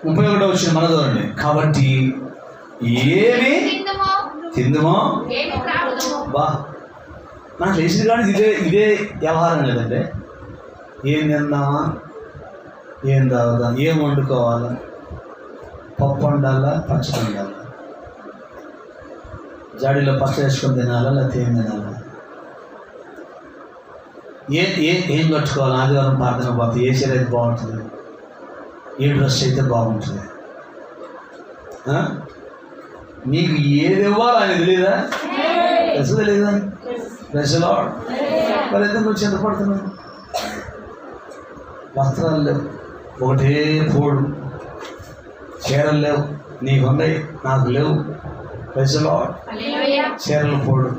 31వ వచనం మనదోరండి. కాబట్టి ఏమి తిందుమో బా నాకు తెలిసింది కానీ ఇదే వ్యవహారం లేదండి. ఏం తిందామా, ఏం తాగుదాం, ఏం వండుకోవాలా, పప్పు వండాలా, పచ్చడి వండాలా, జాడీలో పచ్చ వేసుకొని తినాలా, లేకపోతే ఏం తినాలా, ఏం కట్టుకోవాలి, ఆదివారం ప్రార్థన పోతే ఏ చీర అయితే బాగుంటుంది, ఏ డ్రెస్ అయితే బాగుంటుంది, నీకు ఏది ఇవ్వాలో ఆయన తెలియదా? తెలుసు తెలీదా? Praise the lord. మరి ఎందుకు నువ్వు చింతపడుతున్నావు? వస్త్రాలు లేవు, ఒకటే పోడు, చీరలు లేవు, నీకు ఉన్నాయి, నాకు లేవు. Praise the lord. చీరలు పోడు.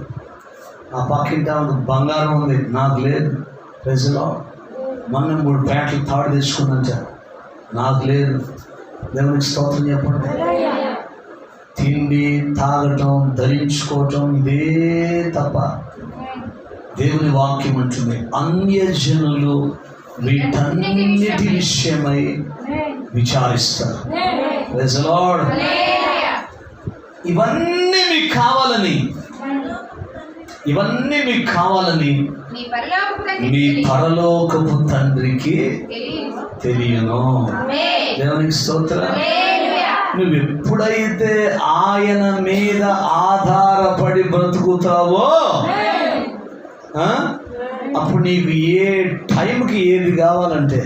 ఆ పక్కింట బంగారం ఉంది, నాకు లేదు. Praise the lord. మొన్న 3 ప్యాంట్లు తాడు తెచ్చుకున్నాను, నాకు లేదు. దేవునికి స్తోత్రం చెప్పండి. తిండి, తాగటం, ధరించుకోవటం ఇదే తప్ప. దేవుని వాక్యం అంటుంది, అన్యజనులు వీటన్నిటి విషయమై విచారిస్తారు. Praise the lord. ఇవన్నీ మీకు కావాలని మీ పరలోకపు తండ్రికి తెలియను. దేవునికి స్తోత్రం. నువ్వు ఎప్పుడైతే ఆయన మీద ఆధారపడి బ్రతుకుతావో అప్పుడు నీకు ఏ టైంకి ఏది కావాలంటే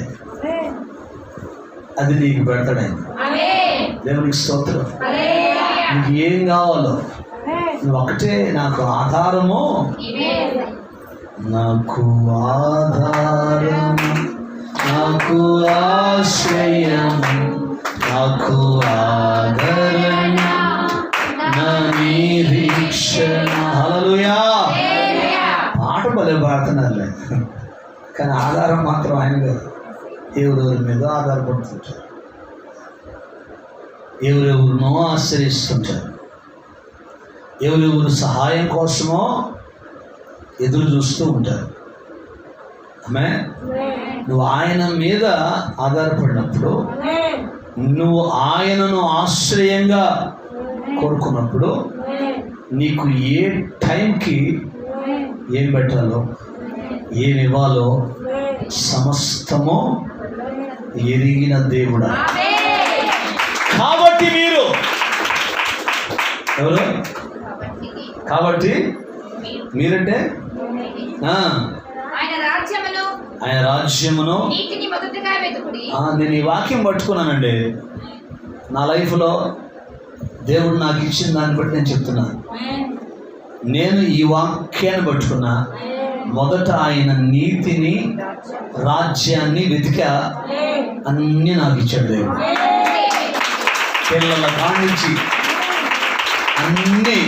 అది నీకు పెడతాడు. దేవునికి స్తోత్రం. నీకు ఏం కావాలో నువ్వు ఒకటే, నాకు ఆధారము, నాకు ఆధారం, నాకు ఆశ్రయం, నాకు ఆదరణ, నా నిరీక్షణ. హల్లెలూయా. పాట భలే పాడుతున్నారులే, కానీ ఆధారం మాత్రం ఆయన కాదు. ఎవరెవరి మీద ఆధారపడుతుంటారు, ఎవరెవరినో ఆశ్రయిస్తుంటారు, ఎవరెవరు సహాయం కోసమో ఎదురు చూస్తూ ఉంటారు. ఆమేన్. నువ్వు ఆయన మీద ఆధారపడినప్పుడు, నువ్వు ఆయనను ఆశ్రయంగా కోరుకున్నప్పుడు నీకు ఏ టైంకి ఏం పెట్టాలో ఏమి ఇవ్వాలో సమస్తము ఎరిగిన దేవుడా. కాబట్టి మీరు ఎవరు? కాబట్టి మీరంటే ఆయన రాజ్యమును. నేను ఈ వాక్యం పట్టుకున్నానండి. నా లైఫ్లో దేవుడు నాకు ఇచ్చిన దాన్ని బట్టి నేను చెప్తున్నాను. నేను ఈ వాక్యాన్ని పట్టుకున్నా. మొదట ఆయన నీతిని, రాజ్యాన్ని వెతికా, అన్నీ నాకు ఇచ్చాడు దేవుడు. పిల్లల కానించి అన్నీ.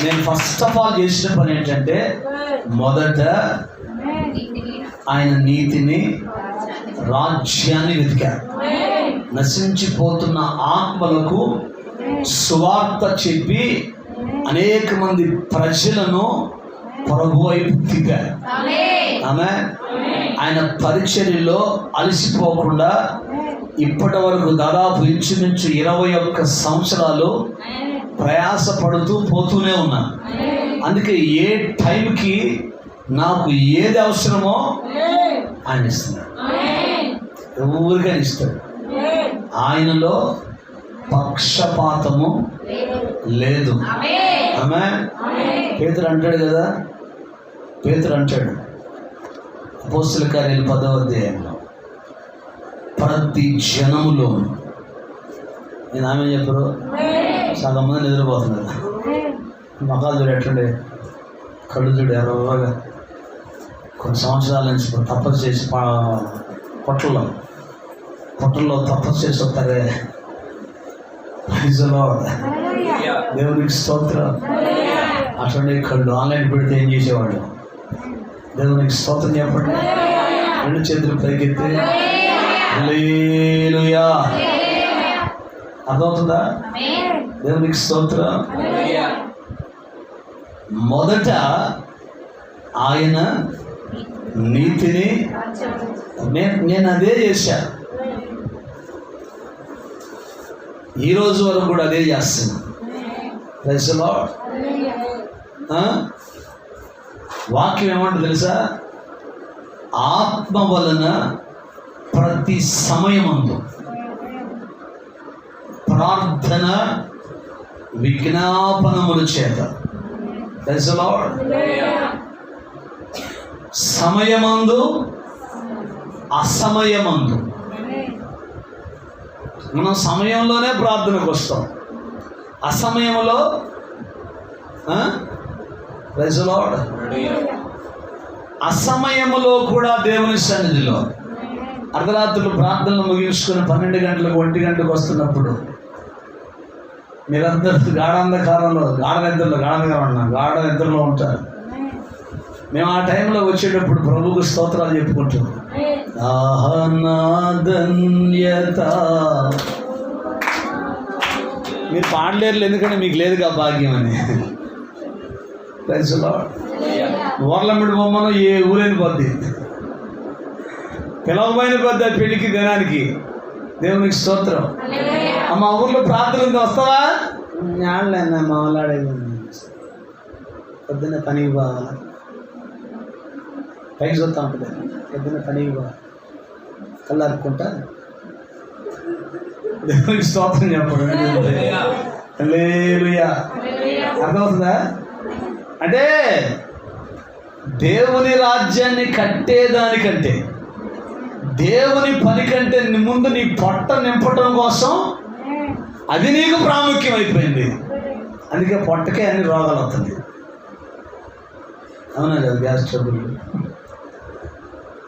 నేను ఫస్ట్ ఆఫ్ ఆల్ చేసిన పని ఏంటంటే మొదట ఆయన నీతిని, రాజ్యాన్ని వెతికా. నశించిపోతున్న ఆత్మలకు సువార్త చెప్పి అనేక మంది ప్రజలను ప్రభు వైపు తిప్పారు. ఆమె ఆయన పరిచర్యలో అలసిపోకుండా ఇప్పటి వరకు దాదాపు ఇంచుమించు 21 సంవత్సరాలు ప్రయాసపడుతూ పోతూనే ఉన్నాను. అందుకే ఏ టైంకి నాకు ఏది అవసరమో ఆయన ఇస్తున్నాడు. ఎవరికైనా ఇస్తాడు. ఆయనలో పక్షపాతము లేదు. ఆమె పేతురు అంటాడు కదా, పేతురు అంటాడు అపోస్తల కార్యాలు 10వ అధ్యాయంలో, ప్రతి జనములో. నేను ఆమె చెప్పరు, సగం మంది నిద్రపోతున్నారు. మకాలు చూడు ఎట్లుండే, కళ్ళు చూడు ఎర్రగా. కొన్ని సంవత్సరాల నుంచి తపస్సు చేసి పొట్టల్లో తపస్సు చేసి వస్తారే. దేవునికి స్తోత్రం. అట్లనే కళ్ళు ఆన్లైన్ పెడితే ఏం చేసేవాడు? దేవునికి స్తోత్రం చెప్పండి. 2 చేతులు పైకెత్తి హల్లెలూయా. అర్థమవుతుందా? దేవునికి స్తోత్రం. మొదట ఆయన నీతిని, నేను అదే చేశా. ఈరోజు వరకు కూడా అదే చేస్తున్నా. Praise the lord. వాక్యం ఏమంటుంది తెలుసా? ఆత్మ వలన ప్రతి సమయమందు ప్రార్థన విజ్ఞాపనముల చేత. Praise the lord. సమయమందు, అసమయమందు. మనం సమయంలోనే ప్రార్థనకు వస్తాం, అసమయంలో ప్రైజ్ ది లార్డ్. అసమయములో కూడా దేవుని సన్నిధిలో అర్ధరాత్రులు ప్రార్థనలు ముగించుకుని 12 గంటలకు 1 గంటకు వస్తున్నప్పుడు మీరందరూ గాఢ నిద్రలో ఉంటారు. మేము ఆ టైంలో వచ్చేటప్పుడు ప్రభువుకు స్తోత్రాలు చెప్పుకుంటాం. ధన్యత. మీరు పాడలేరు, ఎందుకంటే మీకు లేదుగా భాగ్యం అని. Praise the lord. ఊర్లమిడి బొమ్మను ఏ ఊరైన పోద్ది, పిలవమైన పోద్ది పెళ్లికి దినానికి. దేవునికి స్తోత్రం. మా ఊర్లో ప్రార్థన వస్తావా? ఆడలేదా మా వాళ్ళు ఆడేది. పొద్దున్న పనికి పోవాలా, పైకి చూస్తూ ఉంటుంది. పొద్దున్న పనికి పోవాలి, కళ్ళారుకుంటా. దేవునికి స్తోత్రం చెప్పడం. హల్లెలూయా. అర్థమవుతుందా? అంటే దేవుని రాజ్యాన్ని కట్టేదానికంటే, దేవుని పని కంటే ముందు నీ పొట్ట నింపడం కోసం అది నీకు ప్రాముఖ్యం అయిపోయింది. అందుకే పొట్టకే అన్ని రోగాలు అవుతుంది. అవునా కదా? Gas trouble.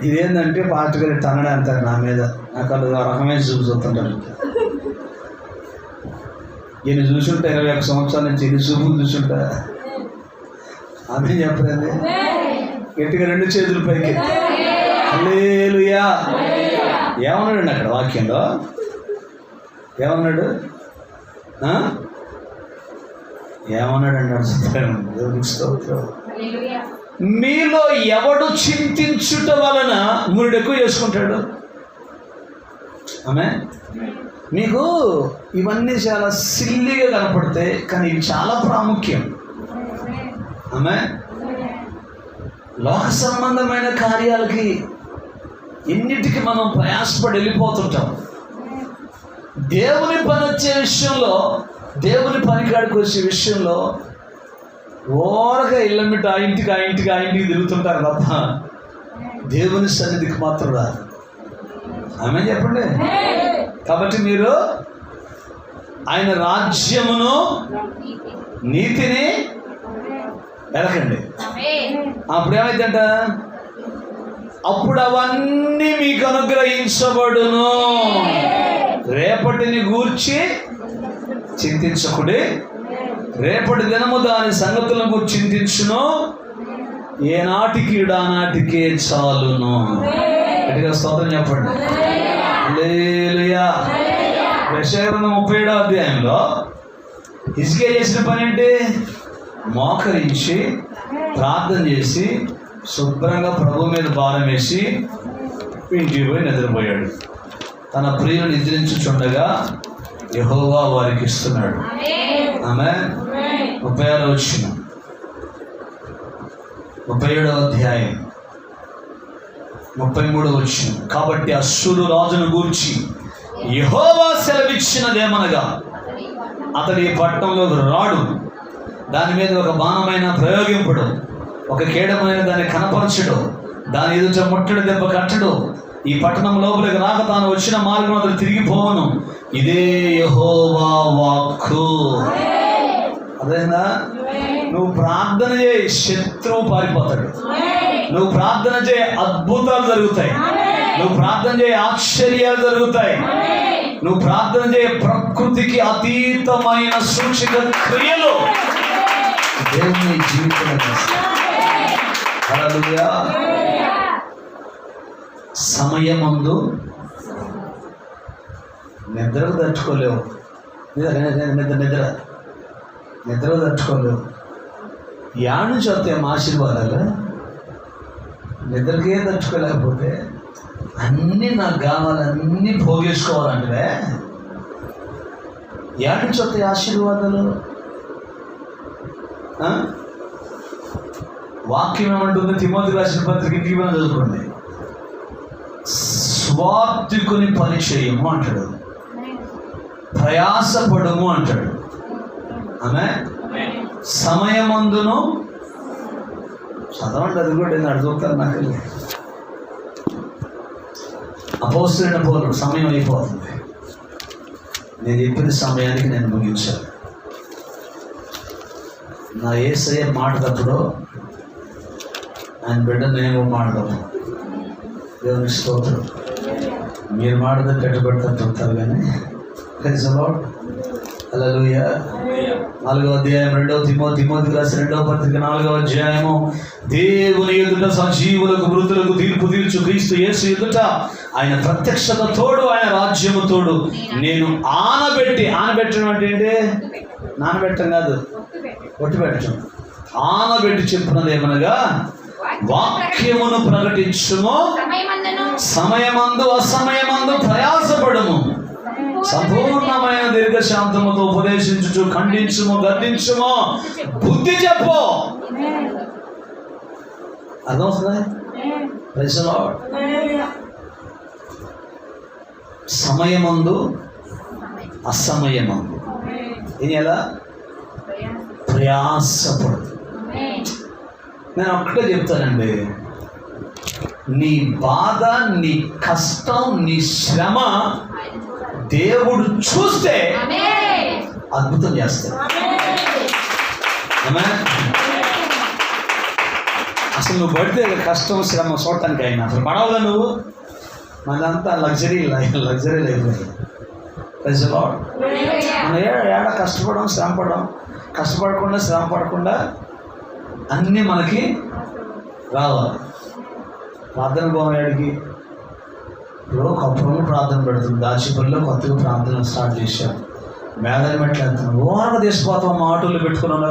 ఇదేంటంటే పార్టీగా తనడే అంటారు నా మీద. నాకు వాళ్ళు రకమైన చూపుతుంటారు. ఈయన చూసుంటా 21 సంవత్సరాల నుంచి ఎన్ని చూపులు చూసుంటా. ఆమె చెప్పలేదు. గట్టిగా 2 చేతుల పైకి హల్లెలూయా. ఏమన్నాడండి అక్కడ వాక్యంలో? ఏమన్నాడు? దేవునికి స్తోత్రం. మీలో ఎవడు చింతించుట వలన మురుడు ఎక్కువ చేసుకుంటాడు. ఆమె మీకు ఇవన్నీ చాలా సిల్లిగా కనపడతాయి, కానీ ఇవి చాలా ప్రాముఖ్యం. ఆమె లోక సంబంధమైన కార్యాలకి ఎన్నిటికి మనం ప్రయాసపడి వెళ్ళిపోతుంటాం. దేవుని పని వచ్చే విషయంలో, దేవుని పనికాడికి వచ్చే విషయంలో ఓరగా ఇళ్ళమిట ఆ ఇంటికి తిరుగుతుంటారు తప్ప దేవుని సన్నిధికి మాత్రం రాదు. ఆమె చెప్పండి. కాబట్టి మీరు ఆయన రాజ్యమును నీతిని వెలకండి. అప్పుడు ఏమైందంట? అప్పుడు అవన్నీ మీకు అనుగ్రహించబడును. రేపటిని గూర్చి చింతించకుడి, రేపటి దినము దాని సంగతులను గూర్చి చింతించును, ఏనాటికి ఆనాటికే చాలును. గట్టిగా స్తోత్రం చెప్పండి. హల్లెలూయా. యెషయా 37వ అధ్యాయంలో హిజ్కియా చేసిన పని ఏంటి? మోకరించి ప్రార్థన చేసి శుభ్రంగా ప్రభు మీద భారం వేసి ఇంటికి పోయి నిద్రపోయాడు. తన ప్రియులు నిద్రించుచుండగా యెహోవా వారికి ఇస్తున్నాడు. ఆమేన్. 36వ వచనం, 37వ అధ్యాయం 33వ వచనం. కాబట్టి అష్షూరు రాజును గూర్చి యెహోవా సెలవిచ్చినదేమనగా, అతడు ఈ పట్టణంలోకి రాడు, దాని మీద ఒక బాణమైన ప్రయోగింపడు, ఒక కీడమైన దాన్ని కనపరచడు, దాని ఎదుట ముట్టడి దెబ్బ కట్టడు, ఈ పట్టణం లోపలికి రాక తాను వచ్చిన మార్గం అతను తిరిగిపోవను. ఇదే యెహోవా వాక్కు. అదేనా? నువ్వు ప్రార్థన చేయి, శత్రువు పారిపోతాడు. నువ్వు ప్రార్థన చేయి, అద్భుతాలు జరుగుతాయి. నువ్వు ప్రార్థన చేయి, ఆశ్చర్యాలు జరుగుతాయి. నువ్వు ప్రార్థన చేయ, ప్రకృతికి అతీతమైన సూచక క్రియలు దేవుని జీవితంలో. హల్లెలూయా. సమయమందు నిద్రకు తట్టుకోలేవు. నిద్రకు తట్టుకోలేవు. యాను చూస్తాం ఆశీర్వాదాలు. నిద్రకే తట్టుకోలేకపోతే అన్నీ నాకు కావాలి, అన్నీ పోగేసుకోవాలంటే యాడు చూస్తాయి ఆశీర్వాదాలు. వాక్యం ఏమంటుంది? తిమోతికి రాసిన పత్రిక ఇంటికి మనం చదువుకోండి. స్వార్థికుని పని చేయము అంటాడు, ప్రయాసపడము అంటాడు. ఆమె సమయమందును చదవండి. అది కూడా అడుగుతారు నాకు. అపోస్తలుడైన పౌలు, సమయం అయిపోతుంది, నేను చెప్పిన సమయానికి నేను ముగించాను. నా యేసయ్య మాట తప్పుడు ఆయన బిడ్డ నేను మాట్లాడము. దేవుని స్తోత్రం. మీరు మాటతో కట్టుబడి తప్పుతారు కానీ ప్రైజ్ ది లార్డ్. హల్లెలూయా. 4వ అధ్యాయం 2వ తిమోతికి రాసిన 2వ పత్రిక 4వ అధ్యాయము. దేవుని ఎదుట సజీవులకు మృతులకు తీర్పు తీర్చు క్రీస్తు యేసు ఎదుట ఆయన ప్రత్యక్షత తోడు, ఆయన రాజ్యము తోడు నేను ఆనబెట్టడం అంటే ఏంటి? నానబెట్టడం కాదు, ఒట్టు పెట్టడం. ఆనబెట్టి చెప్పినది ఏమనగా, వాక్యమును ప్రకటించుము, సమయమందు అసమయమందు ప్రయాసపడము, సంపూర్ణమైన దీర్ఘశాంతముతో ఉపదేశించుచు ఖండించుము, గద్దించుము, బుద్ధి చెప్పు. అర్థమవుతుందా? Praise the lord. సమయమందు అసమయమందు ఎలా ప్రయాసపడు. నేను ఒక్కటే చెప్తానండి, నీ బాధ, నీ కష్టం, నీ శ్రమ దేవుడు చూస్తే అద్భుతం చేస్తాడు. అసలు నువ్వు పడితే కష్టం శ్రమ చూడటానికి అయినా అసలు పడవదా నువ్వు? మనంతా లగ్జరీ అయిపోయింది. Praise the lord. మనం ఏడ కష్టపడకుండా శ్రమ పడకుండా అన్నీ మనకి రావాలి. ప్రార్థన పోయాడికి ఇప్పుడు కప్పులో ప్రార్థన పెడుతుంది, దాచిపల్లిలో కొత్తగా ప్రార్థన స్టార్ట్ చేశాను. మేధావి మెట్లు వెళ్తున్నాను, ఓరగా తీసిపోతాం, మా ఆటోలు పెట్టుకున్నాను,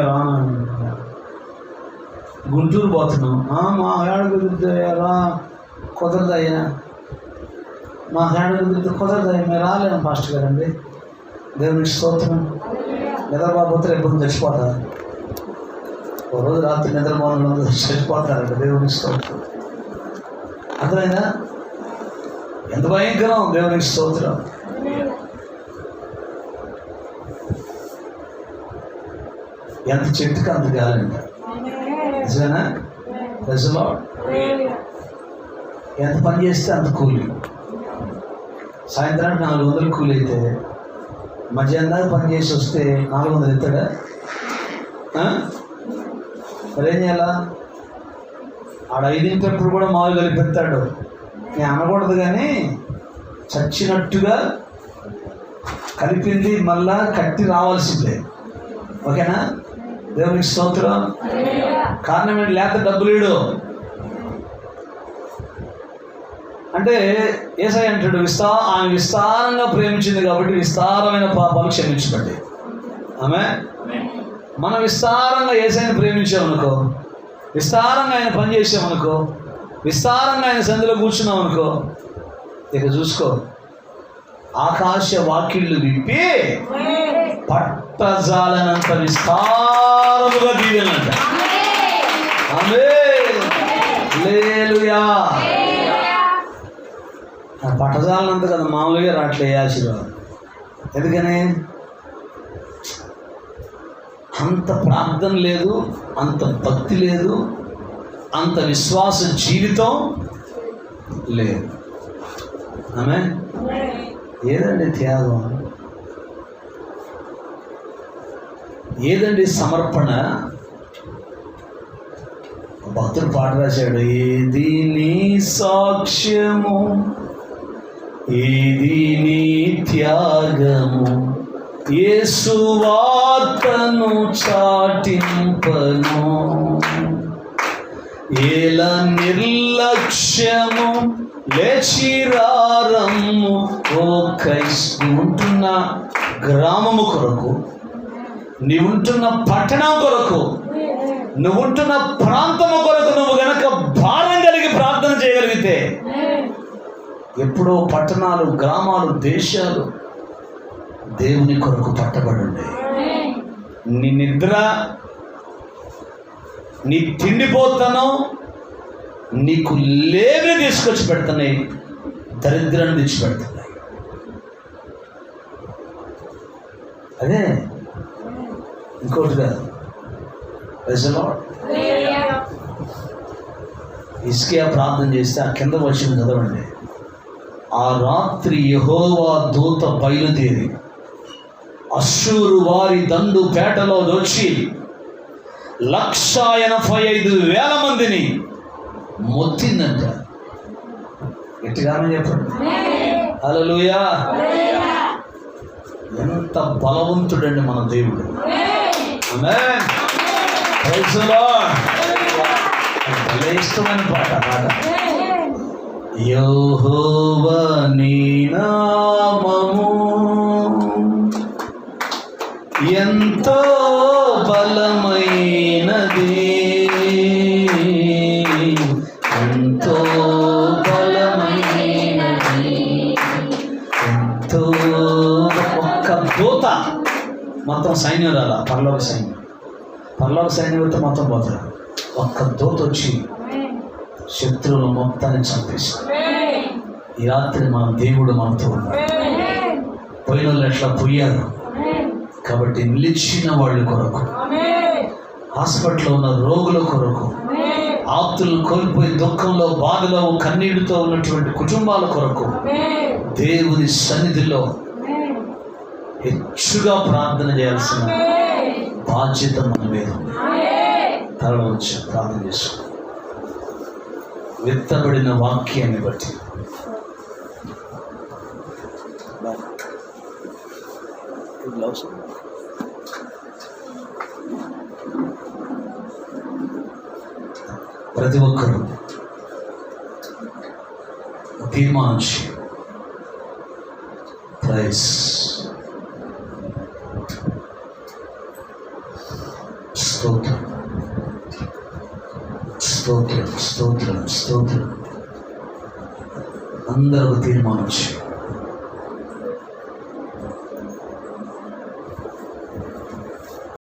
రాను. గుంటూరు పోతున్నాం, మా ఏడ కుదిరితే ఎలా కుదరదయ్యా, మా ఏడ కుదిరితే కుదరదయ్యా, మేము రాలేము పాస్టర్ గారండి. దేవునికి స్తోత్రం. నిద్రపోతే ఎప్పుడు చచ్చిపోతా. ఒక రోజు రాత్రి నిద్రపోవడంలో చచ్చిపోతారంట. దేవునికి స్తోత్రం. అర్థమైందా? ఎంత భయంకరం! దేవునికి స్తోత్రం. ఎంత చెట్టుకు అంత గాలంట. నిజమేనా? ప్రజలో ఎంత పని చేస్తే అంత కూలి. సాయంత్రానికి 400 కూలి అయితే మధ్యాహ్నం పని చేసి వస్తే 400 ఇస్తాడా? మరేం చేయాలా? ఆడ 5 కూడా మామూలు కలిపెడతాడు. నేను అనకూడదు కానీ చచ్చినట్టుగా కలిపింది మళ్ళా కట్టి రావాల్సిందే. ఓకేనా? దేవునికి స్తోత్రం. కారణం ఏంటి? లేకపోతే డబ్బులు లేడు అంటే యేసయ్య అంటాడు, ఆమె విస్తారంగా ప్రేమించింది కాబట్టి విస్తారమైన పాపాలు క్షమించబడ్డాయి. ఆమె మనం విస్తారంగా యేసయ్యని ప్రేమించామనుకో, విస్తారంగా ఆయన పని చేసామనుకో, విస్తారంగా ఆయన సంధిలో కూర్చున్నాం అనుకో, ఇక చూసుకో, ఆకాశ వాకిళ్ళు విప్పి పట్టజాలనంత విస్తారముగా దీవెనంట. ఆమేన్. హల్లెలూయా. పట్టజాలనంత కదా, మామూలుగా రావట్లే ఆశీర్వాదం. ఎందుకని? అంత ప్రార్థన లేదు, అంత భక్తి లేదు, అంత విశ్వాస జీవితం లేదు. ఆమె ఏదండి త్యాగం? ఏదండి సమర్పణ? భక్తుడు పాట రాశాడు, ఏది నీ సాక్ష్యము, ఏది నీ త్యాగము, యేసు వార్తను చాటింపను, ఏల నిర్లక్ష్యము లేచిరారము. ఓ ఉంటున్న గ్రామము కొరకు, నీవుంటున్న పట్టణం కొరకు, నువ్వుంటున్న ప్రాంతము కొరకు నువ్వు గనక భారం కలిగి ప్రార్థన చేయగలిగితే, ఎప్పుడో పట్టణాలు, గ్రామాలు, దేశాలు దేవుని కొరకు పట్టబడి ఉండే. నీ నిద్ర, నీ తిండిపోతాను నీకు లేవి తీసుకొచ్చి పెడుతున్నాయి, దరిద్రాన్ని తెచ్చిపెడుతున్నాయి. అదే ఇంకోటి కాదు. హిజ్కియా ప్రార్థన చేస్తే ఆ కింద వచ్చింది చదవండి. ఆ రాత్రి యెహోవా దూత బయలుదేరి అశ్షూరు వారి దండు పేటలో దోచి 185,000 మందిని మొత్తిందంట. గట్టిగానే చెప్పండి. హల్లెలూయా. ఎంత బలవంతుడండి మన దేవుడు. ఆమేన్. Praise the lord. భలే ఇష్టమైన పాట. యెహోవా నీ నామము ఎంతో బలమైనది, ఎంతో బలమైనది, ఎంతో. ఒక్క దూత మొత్తం సైన్యం రాలా, పరలోక సైన్యం అయితే మొత్తం పోతారు. ఒక్క దూత వచ్చి శత్రువులు మొత్తాన్ని చంపేశారు. ఈ రాత్రి మన దేవుడు మనతో ఉన్నాడు. పోయిన వాళ్ళు ఎట్లా పోయారు కాబట్టి నిలిచిన వాళ్ళ కొరకు, హాస్పిటల్లో ఉన్న రోగుల కొరకు, ఆప్తులను కోల్పోయి దుఃఖంలో, బాధలో, కన్నీటితో ఉన్నటువంటి కుటుంబాల కొరకు దేవుని సన్నిధిలో హెచ్చుగా ప్రార్థన చేయాల్సిన బాధ్యత మన మీద ఉంది. తరలో వచ్చి ప్రార్థన చేసుకో. విత్తబడిన వాక్యాన్ని బట్టి ప్రతి ఒక్కరూ తీర్మానించి ప్రైస్ స్తోత్రం, స్తోత్రం, స్తోత్రం, స్తోత్రం. అందరూ తీర్మానించి